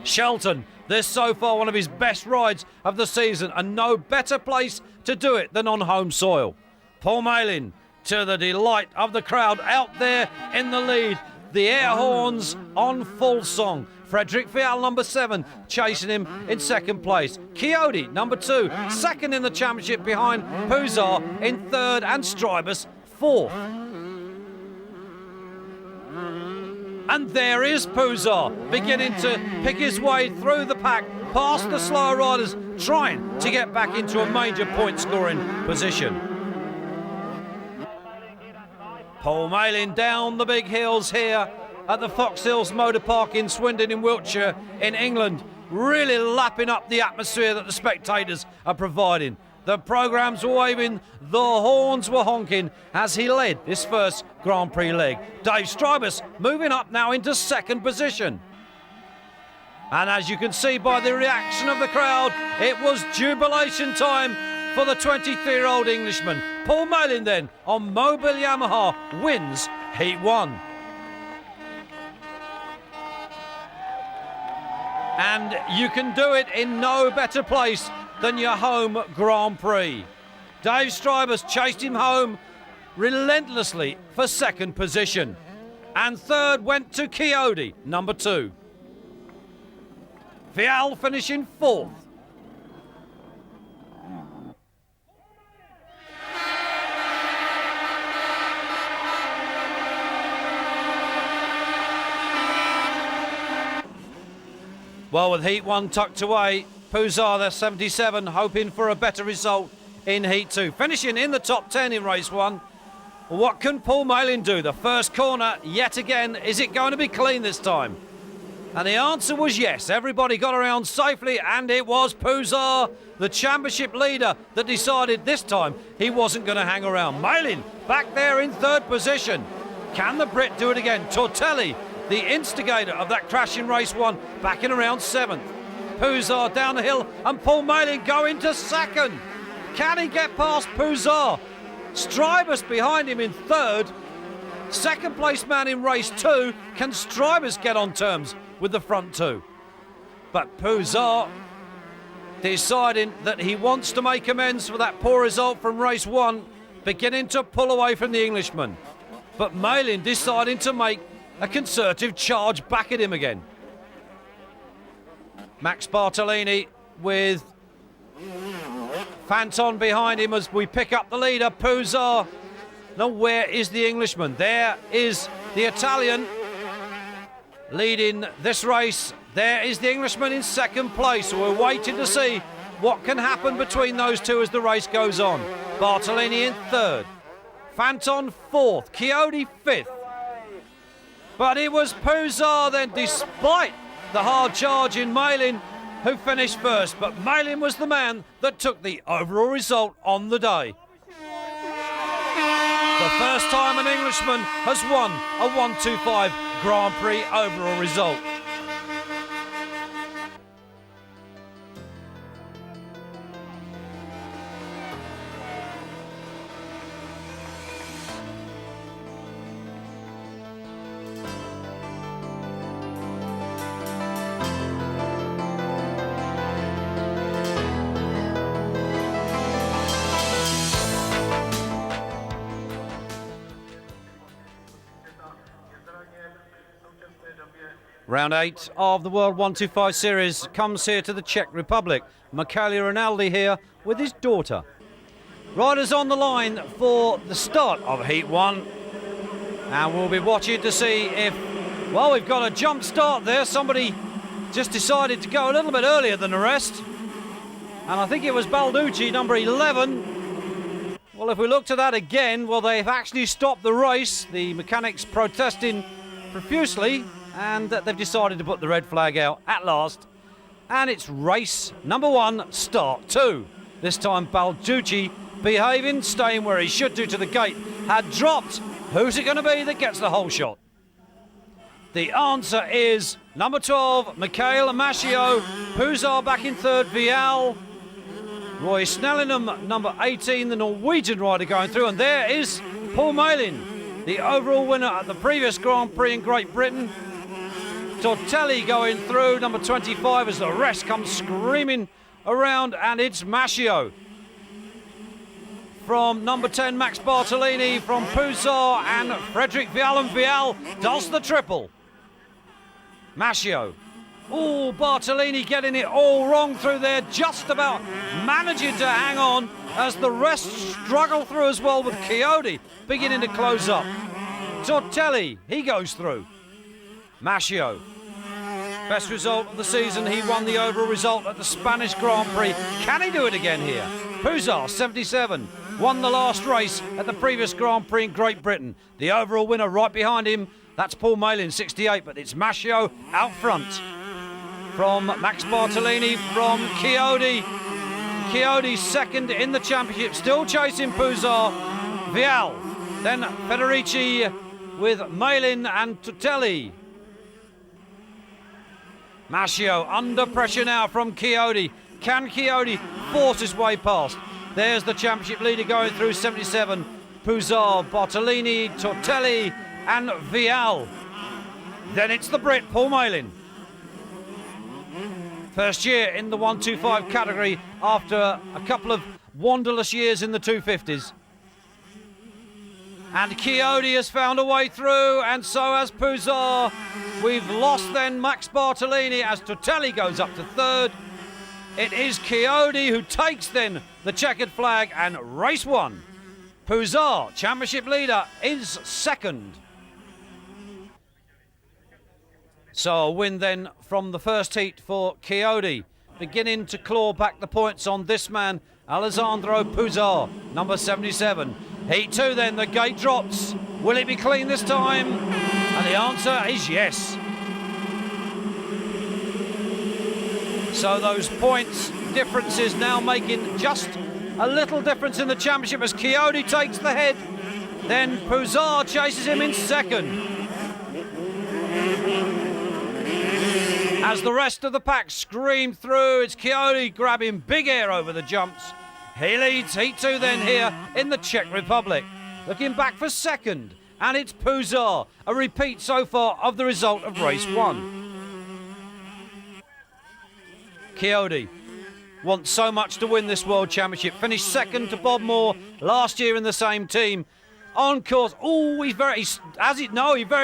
Shelton, this so far one of his best rides of the season, and no better place to do it than on home soil. Paul Malin, to the delight of the crowd, out there in the lead, the air horns on full song. Frederick Vial, number 7, chasing him in second place. Chiodi, number 2, second in the championship behind Pouzar in third, and Strybus fourth. And there is Pouzar, beginning to pick his way through the pack, past the slower riders, trying to get back into a major point-scoring position. Paul Malin down the big hills here at the Fox Hills Motor Park in Swindon in Wiltshire in England, really lapping up the atmosphere that the spectators are providing. The programmes were waving, the horns were honking as he led this first Grand Prix leg. Dave Strybus moving up now into second position. And as you can see by the reaction of the crowd, it was jubilation time for the 23-year-old Englishman. Paul Malin then, on mobile Yamaha, wins Heat 1. And you can do it in no better place than your home Grand Prix. Dave Strybus chased him home relentlessly for second position. And third went to Chiodi, number 2. Vial finishing fourth. Well, with Heat 1 tucked away, Pouzar, the 77, hoping for a better result in Heat 2. Finishing in the top 10 in race 1. What can Paul Malin do? The first corner, yet again, is it going to be clean this time? And the answer was yes. Everybody got around safely, and it was Pouzar, the championship leader, that decided this time he wasn't going to hang around. Malin back there in third position. Can the Brit do it again? Tortelli, the instigator of that crash in race 1, back in around 7th. Pouzar down the hill, and Paul Malin going to second. Can he get past Pouzar? Strybus behind him in third. Second place man in race 2. Can Strybus get on terms with the front two? But Pouzar deciding that he wants to make amends for that poor result from race 1, beginning to pull away from the Englishman. But Malin deciding to make a concerted charge back at him again. Max Bartolini with Fanton behind him as we pick up the leader, Pouzar. Now where is the Englishman? There is the Italian leading this race. There is the Englishman in second place. So we're waiting to see what can happen between those two as the race goes on. Bartolini in third. Fanton fourth. Chiodi fifth. But it was Pouzar then, despite the hard charge in Malin, who finished first. But Malin was the man that took the overall result on the day. The first time an Englishman has won a 125 Grand Prix overall result. Round 8 of the World 125 Series comes here to the Czech Republic. Michele Rinaldi here with his daughter. Riders on the line for the start of Heat 1. And we'll be watching to see if, well, we've got a jump start there. Somebody just decided to go a little bit earlier than the rest. And I think it was Balducci, number 11. Well, if we look to that again, well, they've actually stopped the race. The mechanics protesting profusely, and they've decided to put the red flag out at last. And it's race number 1, start 2. This time Balducci behaving, staying where he should do to the gate, had dropped. Who's it going to be that gets the whole shot? The answer is number 12, Michael Mascio. Puzar back in third, Vial. Roy Snellingham, number 18, the Norwegian rider going through. And there is Paul Malin, the overall winner at the previous Grand Prix in Great Britain. Tortelli going through, number 25, as the rest come screaming around. And it's Mascio. From number 10, Max Bartolini, from Puzar and Frederick Vial, and Vial does the triple. Mascio. Oh, Bartolini getting it all wrong through there, just about managing to hang on as the rest struggle through as well, with Chiodi beginning to close up. Tortelli, he goes through. Mascio. Best result of the season. He won the overall result at the Spanish Grand Prix. Can he do it again here? Puzar, 77. Won the last race at the previous Grand Prix in Great Britain. The overall winner right behind him, that's Paul Malin, 68, but it's Mascio out front. From Max Bartolini, from Chiodi. Chiodi second in the championship, still chasing Puzar. Vial, then Federici with Malin and Tortelli. Mascio under pressure now from Chiodi. Can Chiodi force his way past? There's the championship leader going through, 77. Puzar, Bartolini, Tortelli and Vial. Then it's the Brit, Paul Malin. First year in the 125 category after a couple of wanderless years in the 250s. And Chiodi has found a way through, and so has Puzar. We've lost then Max Bartolini as Tortelli goes up to third. It is Chiodi who takes then the checkered flag, and race 1. Puzar, championship leader, is second. So a win then from the first heat for Chiodi, beginning to claw back the points on this man, Alessandro Puzar, number 77. Heat 2 then, the gate drops. Will it be clean this time? And the answer is yes. So those points differences now making just a little difference in the championship as Chiodi takes the head. Then Puzar chases him in second. As the rest of the pack scream through, it's Chiodi grabbing big air over the jumps. He leads Heat 2 then here in the Czech Republic. Looking back for second, and it's Puzar, a repeat so far of the result of race 1. Chiodi wants so much to win this World Championship. Finished second to Bob Moore last year in the same team. On course, oh, he very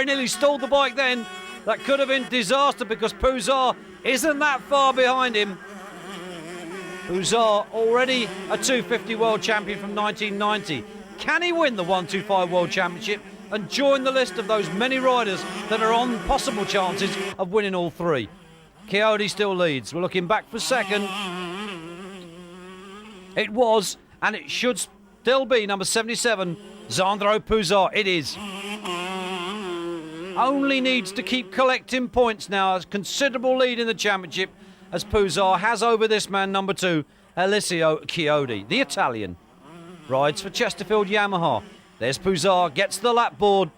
nearly stalled the bike then. That could have been disaster because Puzar isn't that far behind him. Puzar already a 250 World Champion from 1990. Can he win the 125 World Championship and join the list of those many riders that are on possible chances of winning all 3? Chiodi still leads. We're looking back for second. It was, and it should still be, number 77, Zandro Puzar. It is. Only needs to keep collecting points now. A considerable lead in the championship as Puzar has over this man, number 2, Alessio Chiodi, the Italian. Rides for Chesterfield Yamaha. There's Puzar, gets the lap board.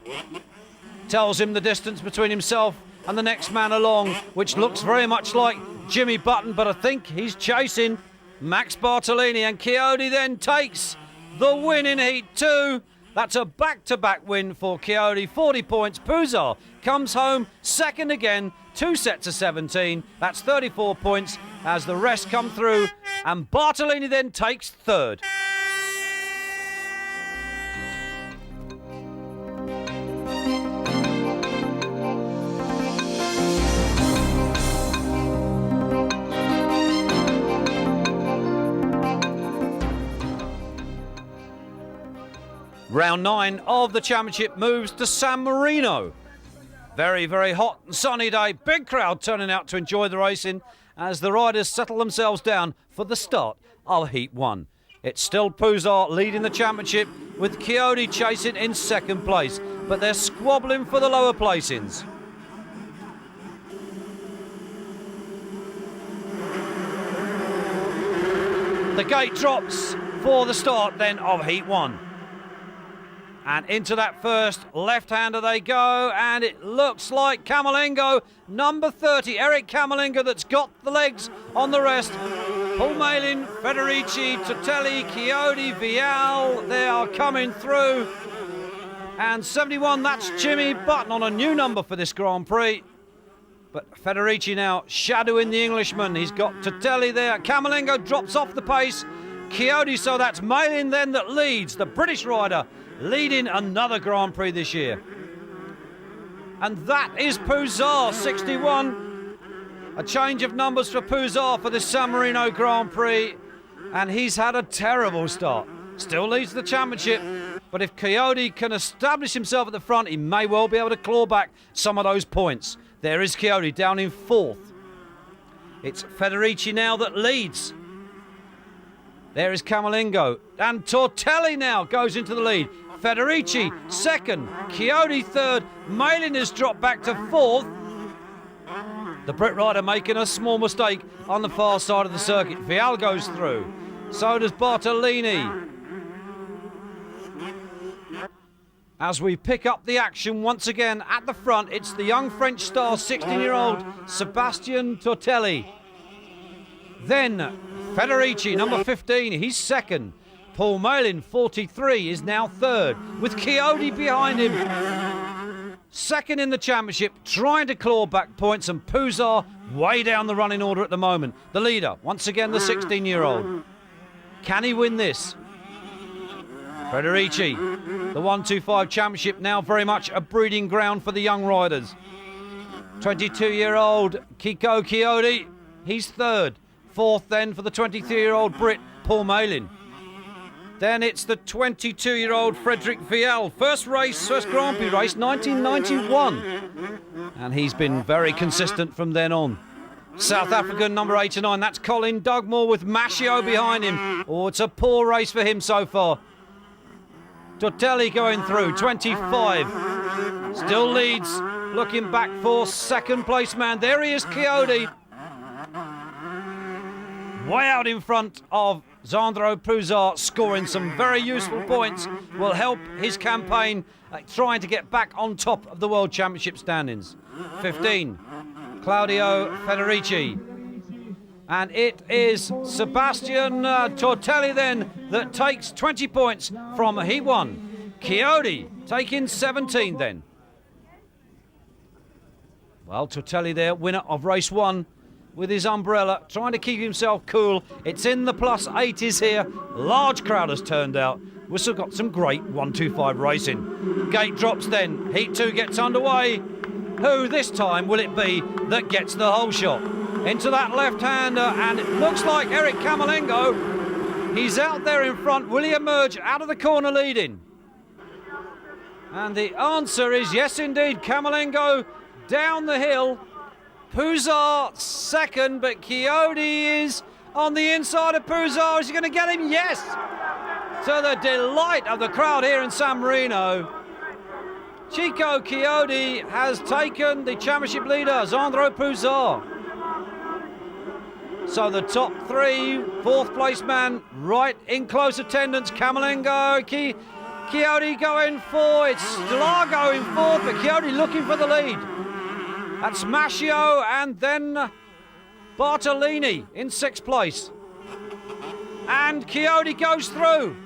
Tells him the distance between himself and the next man along, which looks very much like Jimmy Button, but I think he's chasing Max Bartolini, and Chiodi then takes the win in Heat 2. That's a back-to-back win for Chiodi, 40 points. Puzar comes home second again, 2 sets of 17. That's 34 points as the rest come through, and Bartolini then takes third. Round 9 of the championship moves to San Marino. Very, very hot and sunny day. Big crowd turning out to enjoy the racing as the riders settle themselves down for the start of Heat 1. It's still Pouzar leading the championship with Chiodi chasing in second place, but they're squabbling for the lower placings. The gate drops for the start then of Heat 1. And into that first left-hander they go, and it looks like Camolingo, number 30, Eric Camolingo, that's got the legs on the rest. Paul Malin, Federici, Totelli, Chiodi, Vial, they are coming through. And 71, that's Jimmy Button on a new number for this Grand Prix. But Federici now shadowing the Englishman. He's got Totelli there. Camolingo drops off the pace. Chiodi, so that's Malin then that leads, the British rider, leading another Grand Prix this year. And that is Pouzar, 61. A change of numbers for Pouzar for the San Marino Grand Prix. And he's had a terrible start. Still leads the championship. But if Chiodi can establish himself at the front, he may well be able to claw back some of those points. There is Chiodi down in fourth. It's Federici now that leads. There is Camolingo. And Tortelli now goes into the lead. Federici second, Chiodi third, Malin has dropped back to fourth. The Brit rider making a small mistake on the far side of the circuit. Vial goes through, so does Bartolini. As we pick up the action once again at the front, it's the young French star, 16-year-old Sébastien Tortelli. Then Federici, number 15, he's second. Paul Malin, 43, is now third, with Chiodi behind him. Second in the championship, trying to claw back points, and Pouzar way down the running order at the moment. The leader, once again, the 16-year-old. Can he win this? Federici, the 125 championship, now very much a breeding ground for the young riders. 22-year-old Kiko Chiodi, he's third. Fourth then for the 23-year-old Brit, Paul Malin. Then it's the 22-year-old Frederic Vial. First Grand Prix race, 1991. And he's been very consistent from then on. South African number 89, that's Colin Dugmore with Machio behind him. Oh, it's a poor race for him so far. Tortelli going through, 25. Still leads, looking back for second place man. There he is, Chiodi. Way out in front of Sandro Pouzar, scoring some very useful points. Will help his campaign trying to get back on top of the World Championship standings. 15, Claudio Federici. And it is Sebastian Tortelli then that takes 20 points from Heat 1. Chiodi taking 17 then. Well, Tortelli there, winner of race 1 with his umbrella, trying to keep himself cool. It's in the plus 80s here. Large crowd has turned out. We've still got some great 125 racing. Gate drops then. Heat 2 gets underway. Who this time will it be that gets the whole shot? Into that left-hander, and it looks like Eric Camolingo. He's out there in front. Will he emerge out of the corner leading? And the answer is yes, indeed. Camolingo down the hill. Pouzar second, but Chiodi is on the inside of Pouzar. Is he going to get him? Yes! To the delight of the crowd here in San Marino. Chico Chiodi has taken the championship leader, Sandro Pouzar. So the top three, fourth place man, right in close attendance. Camolingo, Chiodi going for, it's Stlar going fourth, but Chiodi looking for the lead. That's Machio, and then Bartolini in sixth place. And Chiodi goes through.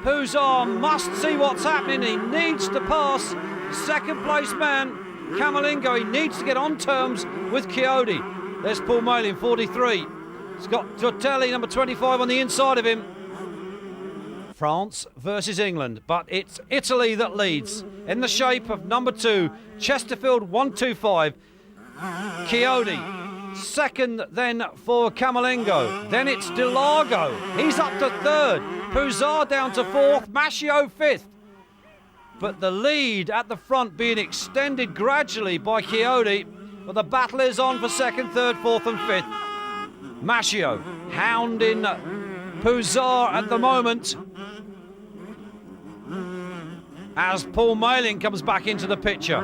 Pouzar must see what's happening. He needs to pass second place man, Camolingo. He needs to get on terms with Chiodi. There's Paul Malin, 43. He's got Tortelli, number 25, on the inside of him. France versus England, but it's Italy that leads in the shape of number 2, Chesterfield 125. Chiodi second then for Camolingo. Then it's Delago. He's up to third. Pouzar down to fourth. Machio fifth. but the lead at the front being extended gradually by Chiodi. But the battle is on for second, third, fourth and fifth. Mascio hounding Pouzard at the moment as Paul Malin comes back into the picture.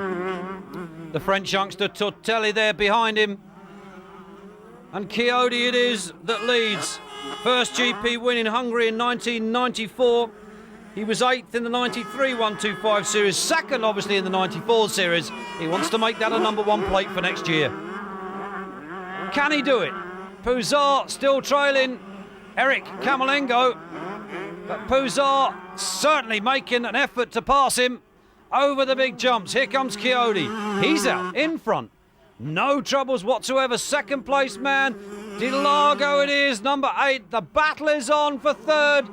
The French youngster Tortelli there behind him. And Chiodi it is that leads. First GP win in Hungary in 1994. He was 8th in the 93 125 series, second obviously in the 94 series. He wants to make that a #1 plate for next year. Can he do it? Pouzard still trailing Eric Camerlengo, but Pouzard certainly making an effort to pass him over the big jumps. Here comes Chiodi. He's out in front. No troubles whatsoever. Second place man, DeLargo it is, number 8. The battle is on for third.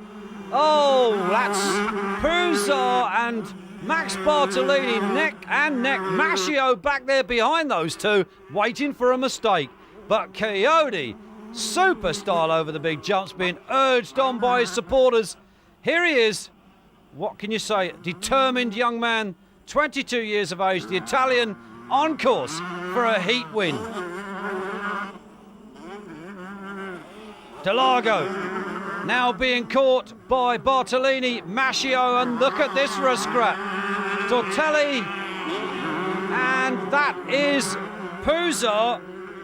Oh, that's Pouzard and Max Bartolini neck and neck. Mascio back there behind those two, waiting for a mistake. But Chiodi, super style over the big jumps, being urged on by his supporters. Here he is. What can you say? Determined young man, 22 years of age, the Italian on course for a heat win. DeLargo now being caught by Bartolini, Mascio, and look at this for a scrap. Tortelli, and that is Pouzard.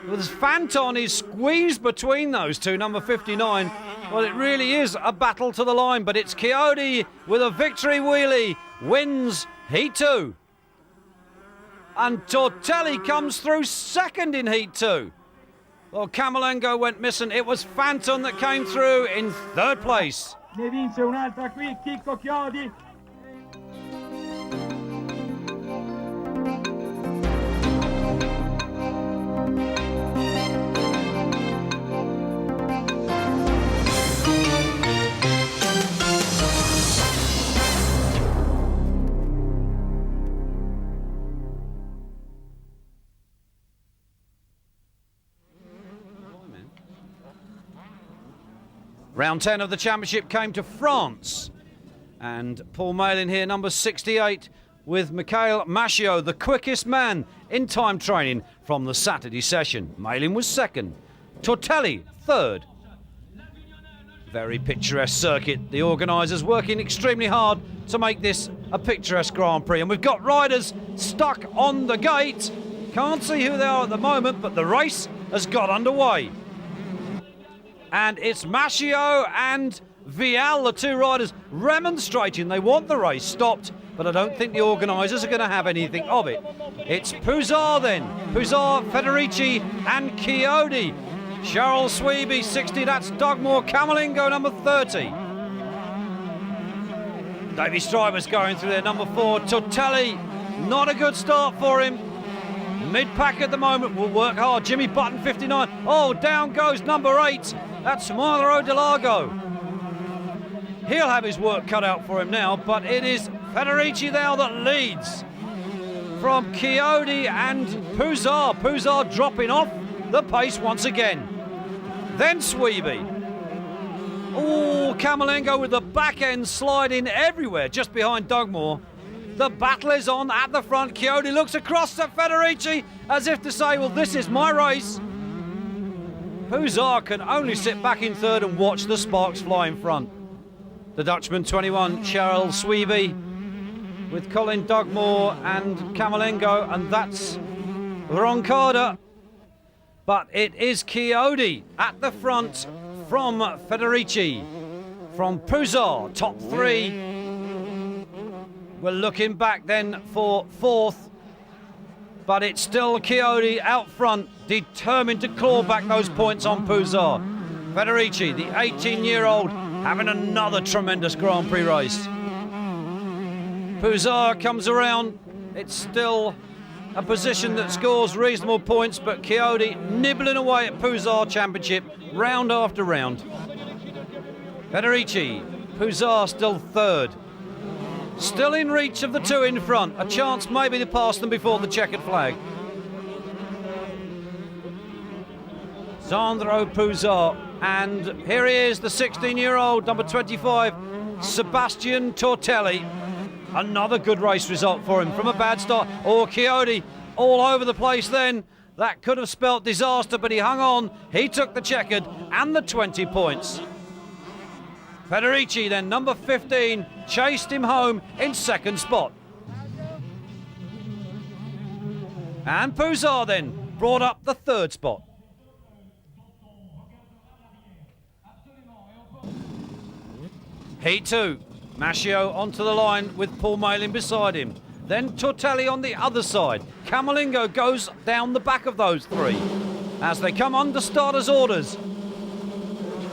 With Fanton is squeezed between those two, number 59. Well, it really is a battle to the line, but it's Chiodi with a victory wheelie, wins Heat 2. And Tortelli comes through second in Heat 2. Well, Camerlengo went missing. It was Fanton that came through in third place. Ne vince un'altra qui, Chicco Chiodi. Round 10 of the championship came to France. And Paul Malin here, number 68, with Mikhail Mascio, the quickest man in time training from the Saturday session. Malin was second. Tortelli, third. Very picturesque circuit. The organisers working extremely hard to make this a picturesque Grand Prix. And we've got riders stuck on the gate. Can't see who they are at the moment, but the race has got underway. And it's Mascio and Vial, the two riders, remonstrating. They want the race stopped, but I don't think the organisers are going to have anything of it. It's Pouzard then. Pouzard, Federici and Chiodi. Charles Sweeby, 60, that's Dugmore. Camerlengo, number 30. Davy Stryver's going through there, number 4. Tortelli, not a good start for him. Mid-pack at the moment, will work hard. Jimmy Button, 59. Oh, down goes number 8. That's Mauro DeLargo. He'll have his work cut out for him now, but it is Federici now that leads from Chiodi and Pouzard. Pouzard dropping off the pace once again. Then Sweeby. Oh, Camerlengo with the back end sliding everywhere, just behind Dugmore. The battle is on at the front. Chiodi looks across at Federici as if to say, well, this is my race. Pouzard can only sit back in third and watch the sparks fly in front. The Dutchman, 21, Charles Sweeby, with Colin Dugmore and Camerlengo, and that's Roncada. But it is Chiodi at the front from Federici. From Pouzard, top 3. We're looking back then for fourth, but it's still Chiodi out front, determined to claw back those points on Pouzard. Federici, the 18-year-old, having another tremendous Grand Prix race. Pouzard comes around. It's still a position that scores reasonable points, but Chiodi nibbling away at Pouzard Championship round after round. Federici, Pouzard still third. Still in reach of the two in front. A chance maybe to pass them before the checkered flag. Sandro Pouzard. And here he is, the 16-year-old, number 25, Sebastian Tortelli. Another good race result for him from a bad start. Oh, Chiodi all over the place then. That could have spelt disaster, but he hung on. He took the checkered and the 20 points. Federici then, number 15, chased him home in second spot. And Pouzar then brought up the third spot. Heat 2, Mascio onto the line with Paul Malin beside him. Then Tortelli on the other side. Camolingo goes down the back of those three as they come under starters' orders.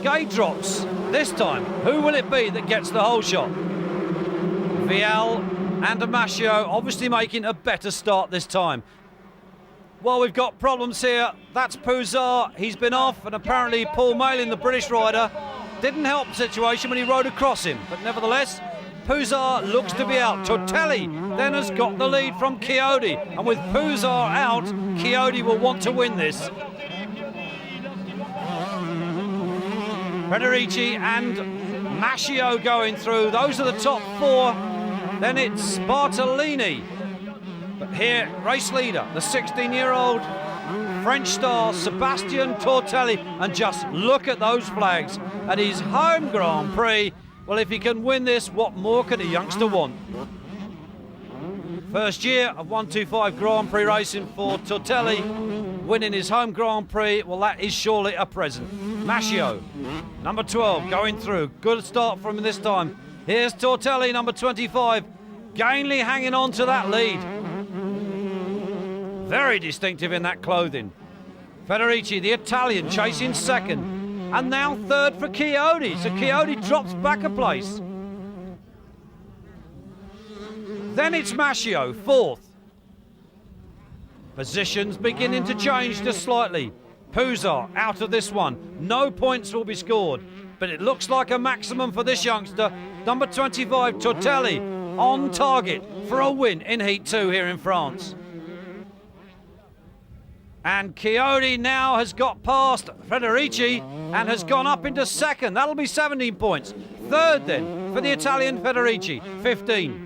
Gate drops. This time, who will it be that gets the whole shot? Vial and Mascio obviously making a better start this time. Well, we've got problems here. That's Pouzar. He's been off, and apparently Paul Malin, the British rider, didn't help the situation when he rode across him. But nevertheless, Pouzar looks to be out. Tortelli then has got the lead from Chiodi, and with Pouzar out, Chiodi will want to win this. Federici and Mascio going through. Those are the top four. Then it's Bartolini. But here, race leader, the 16-year-old French star Sebastian Tortelli. And just look at those flags at his home Grand Prix. Well, if he can win this, what more can a youngster want? First year of 125 Grand Prix racing for Tortelli, winning his home Grand Prix, well, that is surely a present. Mascio, number 12, going through. Good start from him this time. Here's Tortelli, number 25. Gainley hanging on to that lead. Very distinctive in that clothing. Federici, the Italian, chasing second. And now third for Chiodi. So Chiodi drops back a place. Then it's Mascio, fourth. Positions beginning to change just slightly. Pouzar out of this one. No points will be scored. But it looks like a maximum for this youngster. Number 25, Tortelli, on target for a win in Heat 2 here in France. And Chiodi now has got past Federici and has gone up into second. That'll be 17 points. Third then for the Italian Federici, 15.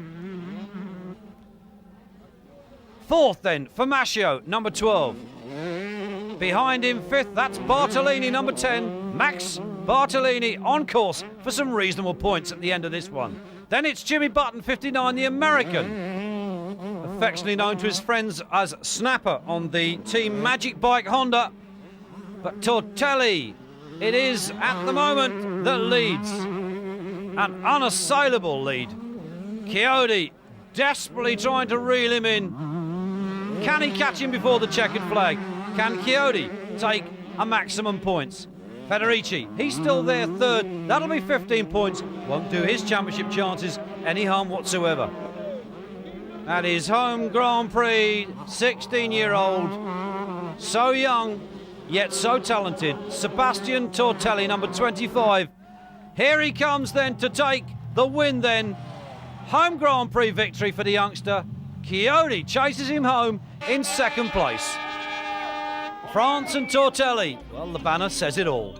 Fourth then for Mascio, number 12. Behind him, fifth, that's Bartolini, number 10. Max Bartolini on course for some reasonable points at the end of this one. Then it's Jimmy Button, 59, the American, affectionately known to his friends as Snapper on the Team Magic Bike Honda. But Tortelli, it is at the moment that leads. An unassailable lead. Chiodi desperately trying to reel him in. Can he catch him before the checkered flag? Can Chiodi take a maximum points? Federici, he's still there third. That'll be 15 points. Won't do his championship chances any harm whatsoever. At his home Grand Prix, 16-year-old, so young, yet so talented, Sebastian Tortelli, number 25. Here he comes then to take the win then. Home Grand Prix victory for the youngster. Chiodi chases him home in second place. France and Tortelli, well, the banner says it all.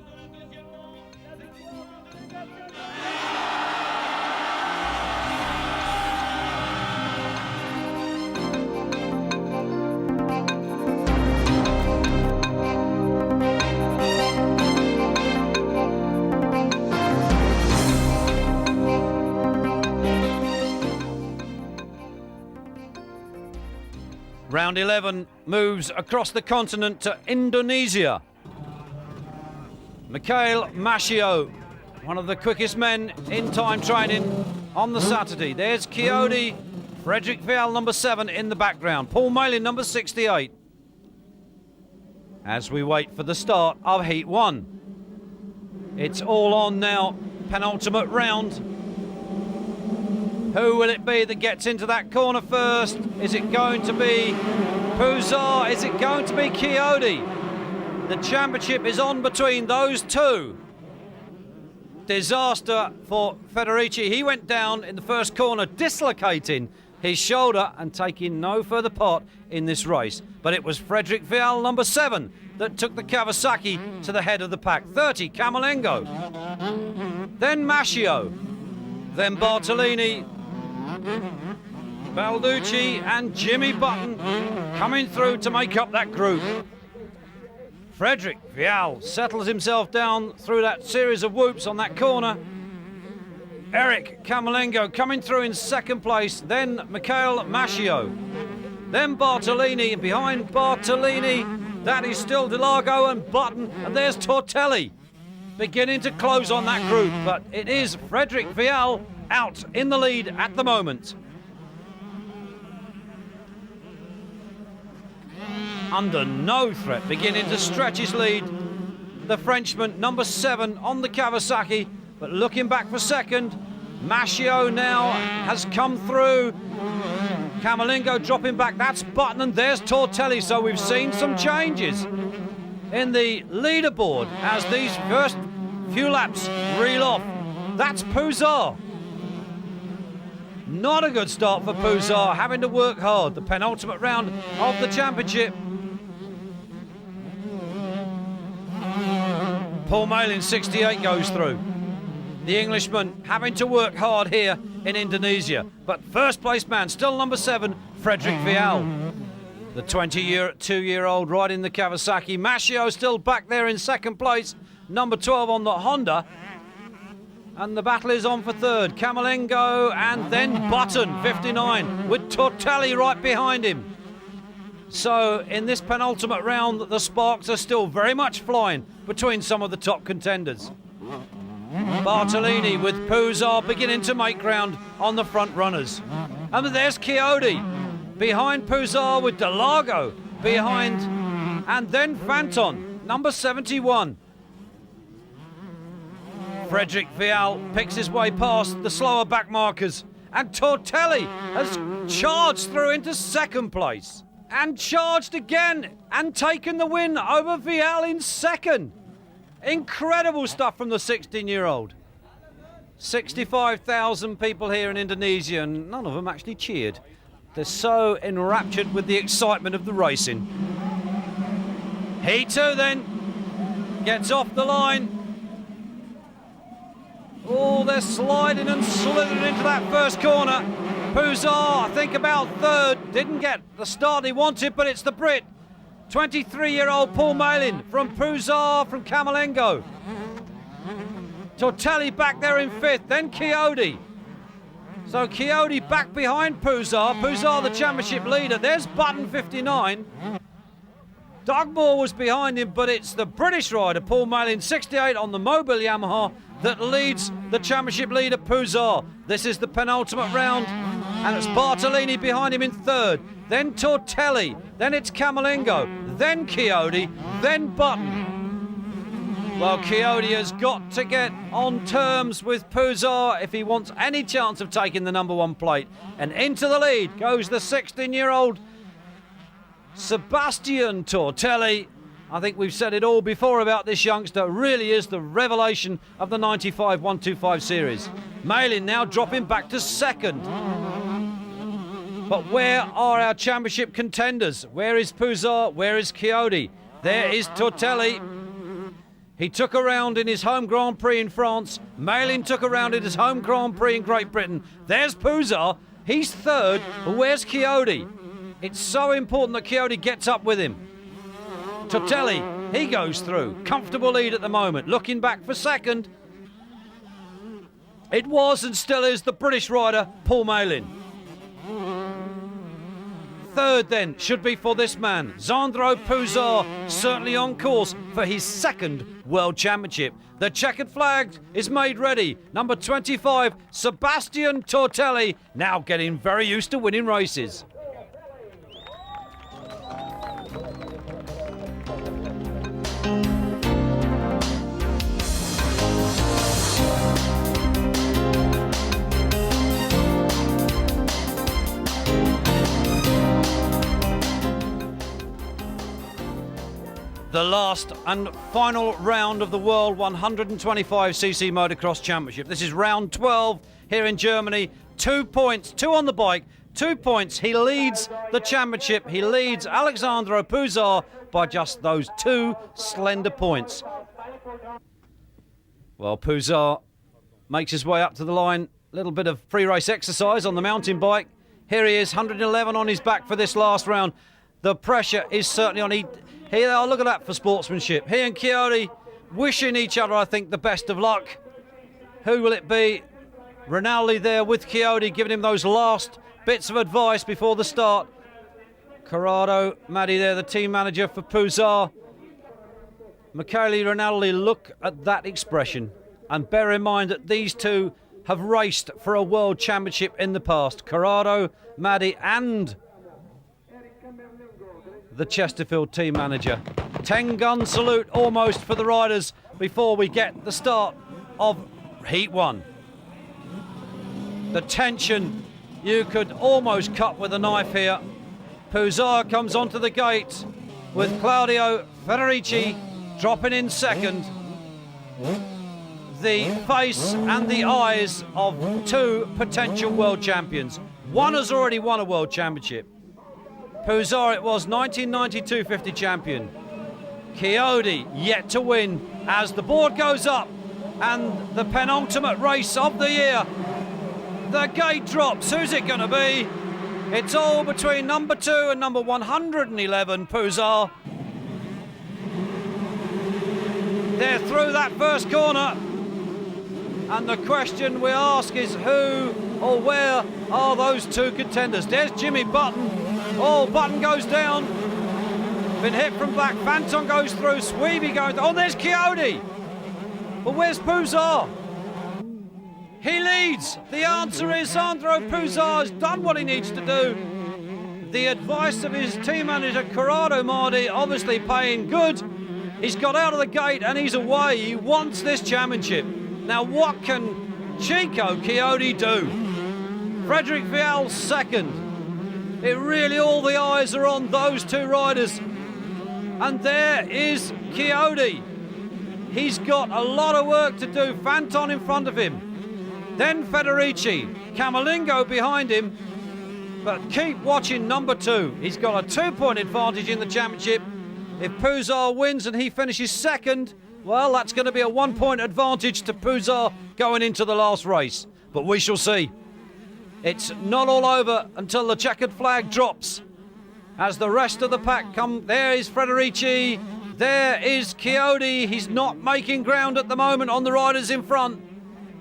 Round 11 moves across the continent to Indonesia. Mikhail Mascio, one of the quickest men in time training on the Saturday. There's Chiodi, Frederick Vial, number 7 in the background. Paul Malin, number 68. As we wait for the start of Heat 1. It's all on now, penultimate round. Who will it be that gets into that corner first? Is it going to be Pouzar? Is it going to be Chiodi? The championship is on between those two. Disaster for Federici. He went down in the first corner, dislocating his shoulder and taking no further part in this race. But it was Frederick Vial, number 7, that took the Kawasaki to the head of the pack. 30, Camolingo. Then Mascio. Then Bartolini. Balducci and Jimmy Button coming through to make up that group. Frederick Vial settles himself down through that series of whoops on that corner. Eric Camerlengo coming through in second place, then Mikhail Mascio, then Bartolini, and behind Bartolini, that is still Delago and Button, and there's Tortelli beginning to close on that group, but it is Frederick Vial out in the lead at the moment. Under no threat, beginning to stretch his lead, the Frenchman, number 7 on the Kawasaki, but looking back for second. Mascio now has come through. Camerlengo dropping back, that's Button, and there's Tortelli, so we've seen some changes in the leaderboard as these first few laps reel off. That's Pouzar. Not a good start for Pouzar, having to work hard. The penultimate round of the championship. Paul Malin, 68, goes through. The Englishman having to work hard here in Indonesia. But first place man, still number 7, Frederick Vial. The 22-year-old riding the Kawasaki. Mascio still back there in second place, number 12 on the Honda. And the battle is on for third. Camerlengo and then Button, 59, with Tortelli right behind him. So in this penultimate round, the sparks are still very much flying between some of the top contenders. Bartolini with Pouzar beginning to make ground on the front runners. And there's Chiodi behind Pouzar with Delago behind, and then Fanton, number 71. Frederick Vial picks his way past the slower back markers, and Tortelli has charged through into second place and charged again and taken the win over Vial in second. Incredible stuff from the 16-year-old. 65,000 people here in Indonesia, and none of them actually cheered. They're so enraptured with the excitement of the racing. He too then gets off the line. Oh, they're sliding and slithering into that first corner. Pouzar, I think about third, didn't get the start he wanted, but it's the Brit. 23-year-old Paul Malin from Pouzar from Camerlengo. Tortelli back there in fifth, then Chiodi. So Chiodi back behind Pouzar. Pouzar the championship leader. There's Button, 59. Doug Moore was behind him, but it's the British rider, Paul Malin, 68, on the Mobile Yamaha that leads the championship leader, Pouzar. This is the penultimate round, and it's Bartolini behind him in third. Then Tortelli, then it's Camerlengo, then Chiodi, then Button. Well, Chiodi has got to get on terms with Pouzar if he wants any chance of taking the number 1 plate. And into the lead goes the 16-year-old Sebastian Tortelli. I think we've said it all before about this youngster. Really is the revelation of the 95 125 series. Malin now dropping back to second. But where are our championship contenders? Where is Pouzar? Where is Chiodi? There is Tortelli. He took a round in his home Grand Prix in France. Malin took a round in his home Grand Prix in Great Britain. There's Pouzar. He's third. But where's Chiodi? It's so important that Chiodi gets up with him. Tortelli, he goes through. Comfortable lead at the moment. Looking back for second. It was and still is the British rider, Paul Malin. Third then should be for this man, Xandro Pouzar, certainly on course for his second World Championship. The checkered flag is made ready. Number 25, Sebastian Tortelli, now getting very used to winning races. The last and final round of the World 125cc Motocross Championship. This is round 12 here in Germany. 2 points, 2 on the bike, 2 points. He leads the championship. He leads Alexandro Pouzar by just those 2 slender points. Well, Pouzar makes his way up to the line. A little bit of pre-race exercise on the mountain bike. Here he is, 111 on his back for this last round. The pressure is certainly on. Here, look at that for sportsmanship. He and Chiodi wishing each other, I think, the best of luck. Who will it be? Rinaldi there with Chiodi, giving him those last bits of advice before the start. Corrado, Maddy there, the team manager for Pouzar. Michele Rinaldi, look at that expression. And bear in mind that these two have raced for a world championship in the past. Corrado, Maddy and the Chesterfield team manager. 10-gun salute almost for the riders before we get the start of Heat 1. The tension you could almost cut with a knife here. Pouzar comes onto the gate with Claudio Federici dropping in second. The face and the eyes of two potential world champions. One has already won a world championship. Pouzar it was, 1992 50 champion. Chiodi yet to win as the board goes up and the penultimate race of the year. The gate drops. Who's it going to be? It's all between number 2 and number 111, Pouzar. They're through that first corner. And the question we ask is who or where are those two contenders? There's Jimmy Button. Oh, Button goes down. Been hit from back. Fanton goes through. Sweeby going through. Oh, there's Chiodi. But where's Pouzar? He leads. The answer is Sandro Pouzar has done what he needs to do. The advice of his team manager, Corrado Mardi, obviously paying good. He's got out of the gate and he's away. He wants this championship. Now, what can Chico Chiodi do? Frederic Vial second. It really, all the eyes are on those two riders. And there is Chiodi. He's got a lot of work to do. Fanton in front of him. Then Federici. Camolingo behind him. But keep watching number 2. He's got a 2-point advantage in the championship. If Pouzar wins and he finishes second, well, that's going to be a 1-point advantage to Pouzar going into the last race. But we shall see. It's not all over until the checkered flag drops. As the rest of the pack come, there is Federici, there is Chiodi. He's not making ground at the moment on the riders in front.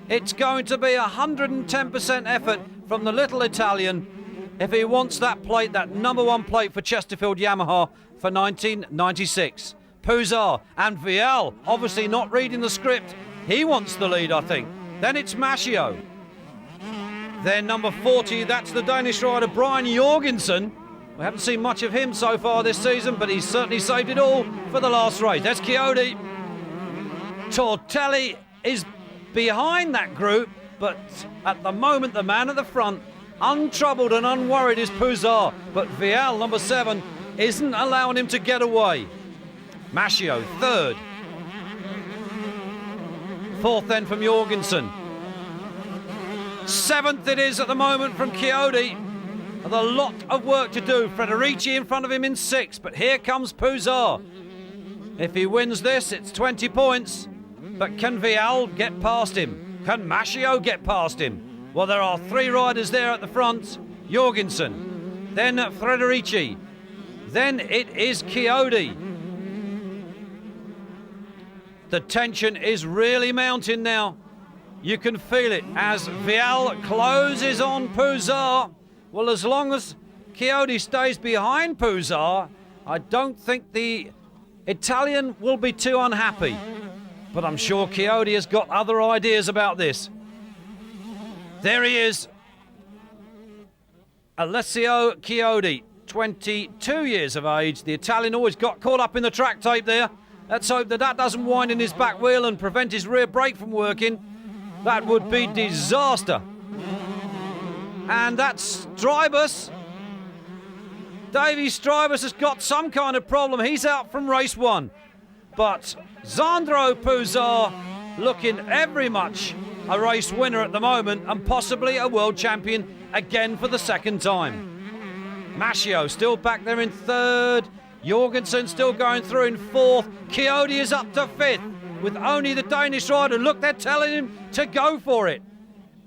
It's going to be 110% effort from the little Italian if he wants that plate, that number 1 plate for Chesterfield Yamaha for 1996. Pouzar and Vial, obviously not reading the script. He wants the lead, I think. Then it's Maschio. Then number 40, that's the Danish rider Brian Jorgensen. We haven't seen much of him so far this season, but he's certainly saved it all for the last race. That's Chiodi. Tortelli is behind that group, but at the moment, the man at the front, untroubled and unworried, is Pouzar. But Vial, number 7, isn't allowing him to get away. Maschio, third. Fourth then from Jorgensen. 7th it is at the moment from Chiodi. With a lot of work to do. Federici in front of him in 6th, but here comes Pouzar. If he wins this, it's 20 points. But can Vial get past him? Can Maschio get past him? Well, there are 3 riders there at the front. Jorgensen, then Federici, then it is Chiodi. The tension is really mounting now. You can feel it as Vial closes on Pouzar. Well, as long as Chiodi stays behind Pouzar, I don't think the Italian will be too unhappy. But I'm sure Chiodi has got other ideas about this. There he is. Alessio Chiodi, 22 years of age. The Italian always got caught up in the track tape there. Let's hope that doesn't wind in his back wheel and prevent his rear brake from working. That would be disaster. And that's Strybus. Davy Strybus has got some kind of problem. He's out from race 1. But Sandro Pouzar looking every much a race winner at the moment and possibly a world champion again for the 2nd time. Maschio still back there in 3rd. Jorgensen still going through in 4th. Chiodi is up to 5th. with only the Danish rider. Look, they're telling him to go for it.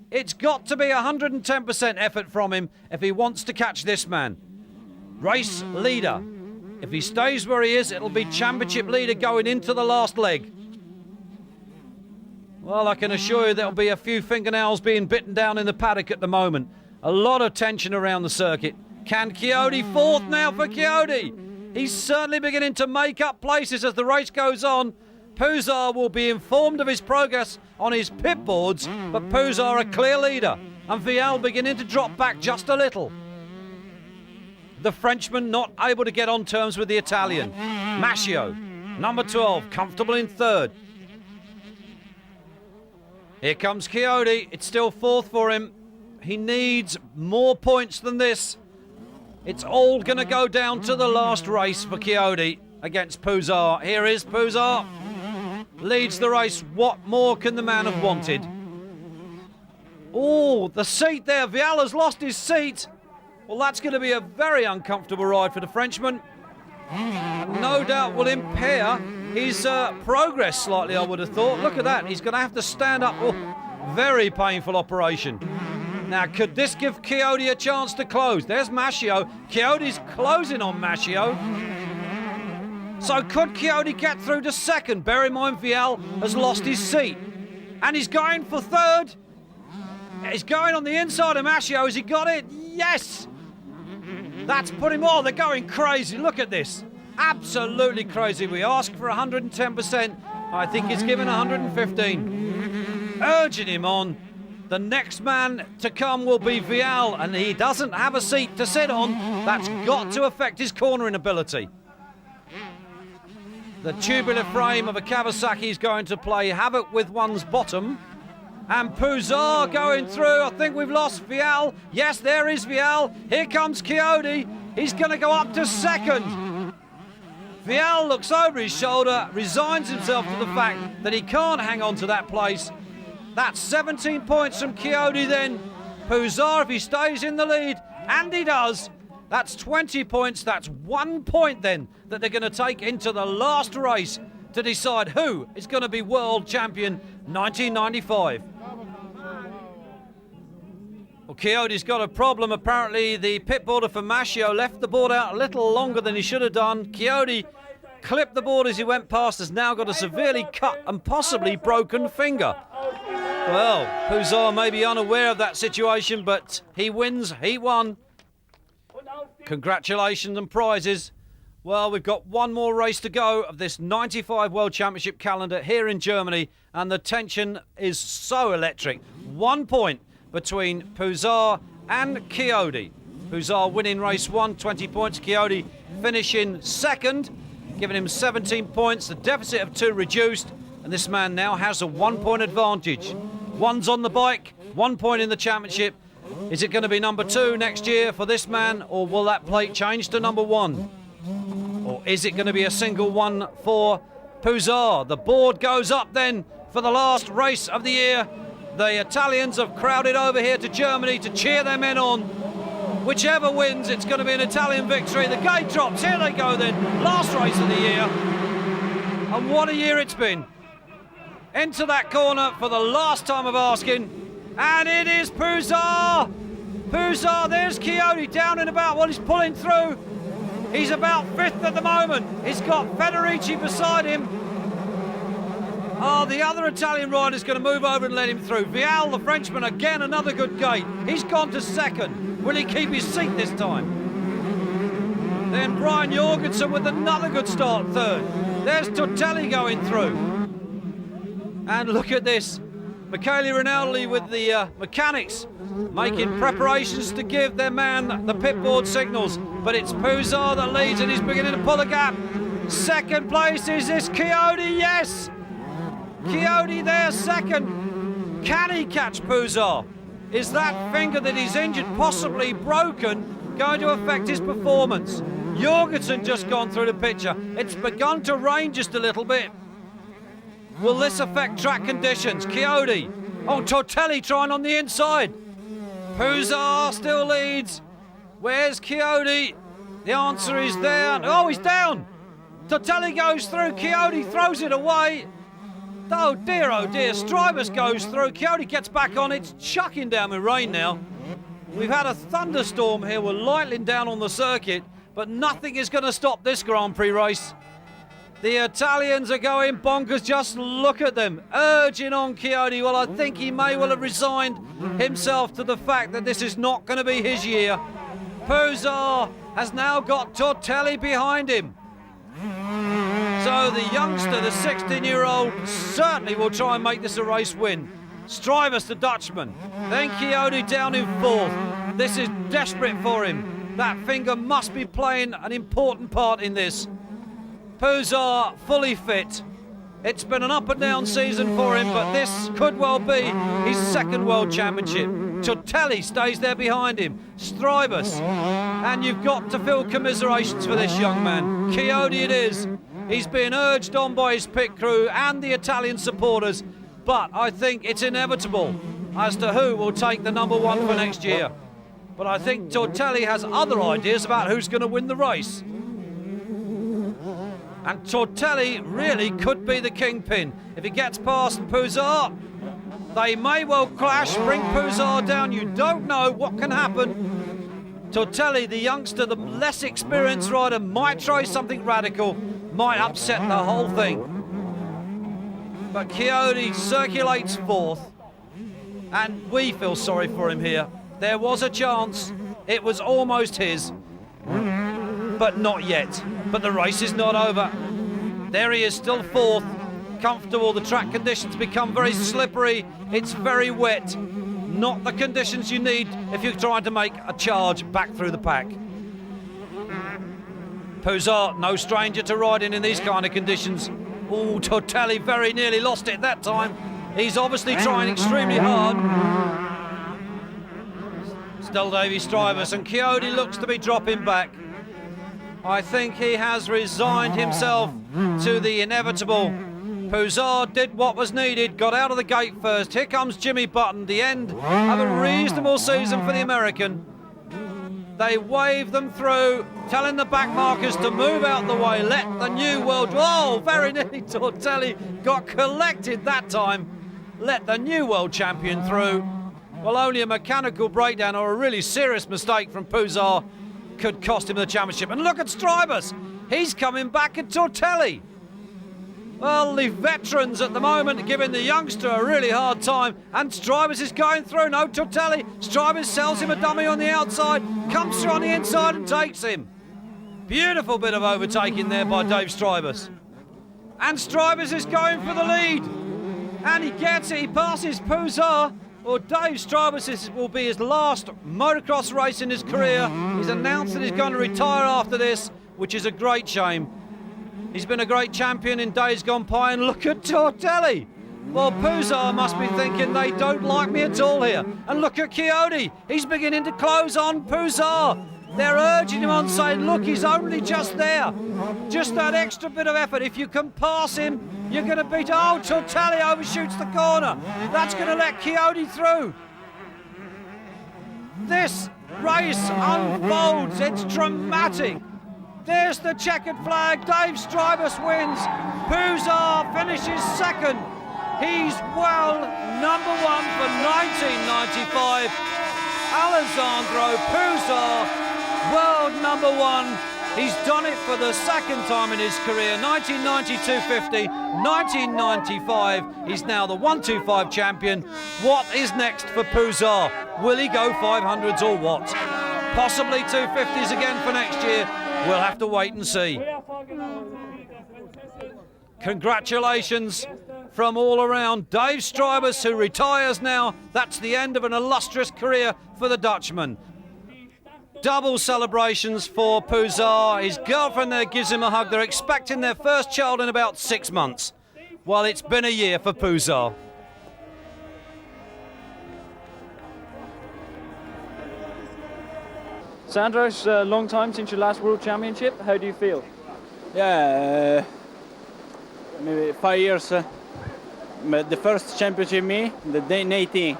It's got to be 110% effort from him if he wants to catch this man. Race leader. If he stays where he is, it'll be championship leader going into the last leg. Well, I can assure you there'll be a few fingernails being bitten down in the paddock at the moment. A lot of tension around the circuit. Can Chiodi, fourth now for Chiodi. He's certainly beginning to make up places as the race goes on. Pouzar will be informed of his progress on his pit boards, but Pouzar a clear leader, and Vial beginning to drop back just a little. The Frenchman not able to get on terms with the Italian. Mascio, number 12, comfortable in third. Here comes Chiodi. It's still fourth for him. He needs more points than this. It's all going to go down to the last race for Chiodi against Pouzar. Here is Pouzar. Leads the race. What more can the man have wanted? Oh, the seat there. Vial has lost his seat. Well, that's going to be a very uncomfortable ride for the Frenchman. No doubt will impair his progress slightly, I would have thought. Look at that. He's going to have to stand up. Oh, very painful operation. Now, could this give Chiodi a chance to close? There's Mascio. Chiodi's closing on Mascio. So could Chiodi get through to second? Bear in mind, Vial has lost his seat. And he's going for third. He's going on the inside of Mascio. Has he got it? Yes! That's put him all. They're going crazy. Look at this. Absolutely crazy. We ask for 110%. I think he's given 115. Urging him on. The next man to come will be Vial, and he doesn't have a seat to sit on. That's got to affect his cornering ability. The tubular frame of a Kawasaki is going to play havoc with one's bottom. And Pouzar going through. I think we've lost Vial. Yes, there is Vial. Here comes Chiodi. He's going to go up to second. Vial looks over his shoulder, resigns himself to the fact that he can't hang on to that place. That's 17 points from Chiodi then. Pouzar, if he stays in the lead, and he does, that's 20 points. That's 1 point then that they're going to take into the last race to decide who is going to be world champion 1995. Well, Chiodi's got a problem. Apparently, the pit boarder for Mascio left the board out a little longer than he should have done. Chiodi clipped the board as he went past, has now got a severely cut and possibly broken finger. Well, Pouzar may be unaware of that situation, but he wins. He won. Congratulations and prizes. Well, we've got one more race to go of this 95 World Championship calendar here in Germany, and the tension is so electric. 1 point between Pouzar and Chiodi. Pouzar winning race 1, 20 points. Chiodi finishing second, giving him 17 points. The deficit of 2 reduced, and this man now has a 1 point advantage. One's on the bike, 1 point in the championship. Is it going to be number 2 next year for this man, or will that plate change to number 1? Or is it going to be a single one for Pouzar? The board goes up then for the last race of the year. The Italians have crowded over here to Germany to cheer their men on. Whichever wins, it's going to be an Italian victory. The gate drops. Here they go then. Last race of the year. And what a year it's been. Into that corner for the last time of asking. And it is Pouzar. Pouzar, there's Chiodi down and about. Well, he's pulling through. He's about 5th at the moment. He's got Federici beside him. Oh, the other Italian rider's going to move over and let him through. Vial, the Frenchman, again, another good gate. He's gone to second. Will he keep his seat this time? Then Brian Jorgensen with another good start, third. There's Tortelli going through. And look at this. Michele Rinaldi with the mechanics making preparations to give their man the pit board signals. But it's Pouzar that leads, and he's beginning to pull a gap. Second place, is this Chiodi? Yes! Chiodi there, second. Can he catch Pouzar? Is that finger that he's injured, possibly broken, going to affect his performance? Jorgensen just gone through the picture. It's begun to rain just a little bit. Will this affect track conditions? Chiodi. Oh, Tortelli trying on the inside. Pouzar still leads. Where's Chiodi? The answer is there. Oh, he's down. Tortelli goes through. Chiodi throws it away. Oh dear, Strybus goes through. Chiodi gets back on. It's chucking down with rain now. We've had a thunderstorm here. We're lightning down on the circuit, but nothing is going to stop this Grand Prix race. The Italians are going bonkers. Just look at them, urging on Chiodi. Well, I think he may well have resigned himself to the fact that this is not going to be his year. Pousar has now got Tortelli behind him. So the youngster, the 16-year-old, certainly will try and make this a race win. Strybus, the Dutchman. Then Chiodi down in fourth. This is desperate for him. That finger must be playing an important part in this. Pousar fully fit. It's been an up and down season for him, but this could well be his second World Championship. Tortelli stays there behind him. Strybus. And you've got to feel commiserations for this young man. Chiodi it is. He's being urged on by his pit crew and the Italian supporters, but I think it's inevitable as to who will take the number one for next year. But I think Tortelli has other ideas about who's going to win the race. And Tortelli really could be the kingpin. If he gets past Pousar, they may well clash, bring Pousar down. You don't know what can happen. Tortelli, the youngster, the less experienced rider, might try something radical, might upset the whole thing. But Chiodi circulates fourth, and we feel sorry for him here. There was a chance, it was almost his, but not yet. But the race is not over. There he is, still fourth, comfortable. The track conditions become very slippery. It's very wet. Not the conditions you need if you're trying to make a charge back through the pack. Pousar, no stranger to riding in these kind of conditions. Oh, Tortelli very nearly lost it that time. He's obviously trying extremely hard. Still Davy Strybus, and Chiodi looks to be dropping back. I think he has resigned himself to the inevitable. Pousar did what was needed, got out of the gate first. Here comes Jimmy Button, the end of a reasonable season for the American. They wave them through, telling the back markers to move out the way, let the new world... Oh, very nearly Tortelli got collected that time. Let the new world champion through. Well, only a mechanical breakdown or a really serious mistake from Pousar could cost him the championship. And look at Strybus. He's coming back at Tortelli. Well, the veterans at the moment are giving the youngster a really hard time, and Strybus is going through. No, Tortelli. Strybus sells him a dummy on the outside, comes through on the inside and takes him. Beautiful bit of overtaking there by Dave Strybus. And Strybus is going for the lead. And he gets it, he passes Pousar. Well, Dave Strybus will be his last motocross race in his career. He's announced that he's going to retire after this, which is a great shame. He's been a great champion in days gone by, and look at Tortelli. Well, Pousar must be thinking they don't like me at all here. And look at Chiodi. He's beginning to close on Pousar. They're urging him on, saying, look, he's only just there. Just that extra bit of effort. If you can pass him, you're going to beat... Oh, Tortelli overshoots the corner. That's going to let Chiodi through. This race unfolds. It's dramatic. There's the checkered flag. Dave Strybus wins. Pousar finishes second. He's world number one for 1995. Alessandro Pousar, world number one. He's done it for the second time in his career. 1990-250, 1995. He's now the 125 champion. What is next for Pousar? Will he go 500s or what? Possibly 250s again for next year. We'll have to wait and see. Congratulations from all around. Dave Strybus, who retires now. That's the end of an illustrious career for the Dutchman. Double celebrations for Pousar. His girlfriend there gives him a hug. They're expecting their first child in about 6 months. Well, it's been a year for Pousar. Sandro, it's a long time since your last World Championship. How do you feel? Yeah, maybe 5 years. But the first championship me, the day 19.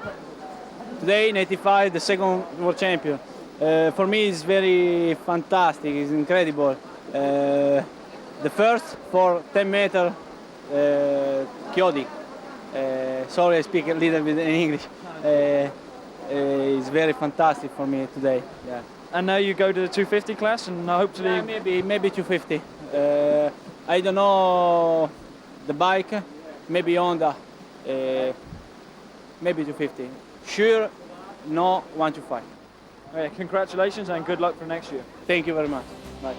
Today, 95, the second World Champion. For me, it's very fantastic. It's incredible. The first for 10 meter, Chiodi. Sorry, I speak a little bit in English. It's very fantastic for me today. Yeah. And now you go to the 250 class, and hopefully Yeah, maybe 250. I don't know the bike. Maybe Honda. Maybe 250. Sure, no 125. congratulations and good luck for next year. Thank you very much. Bye.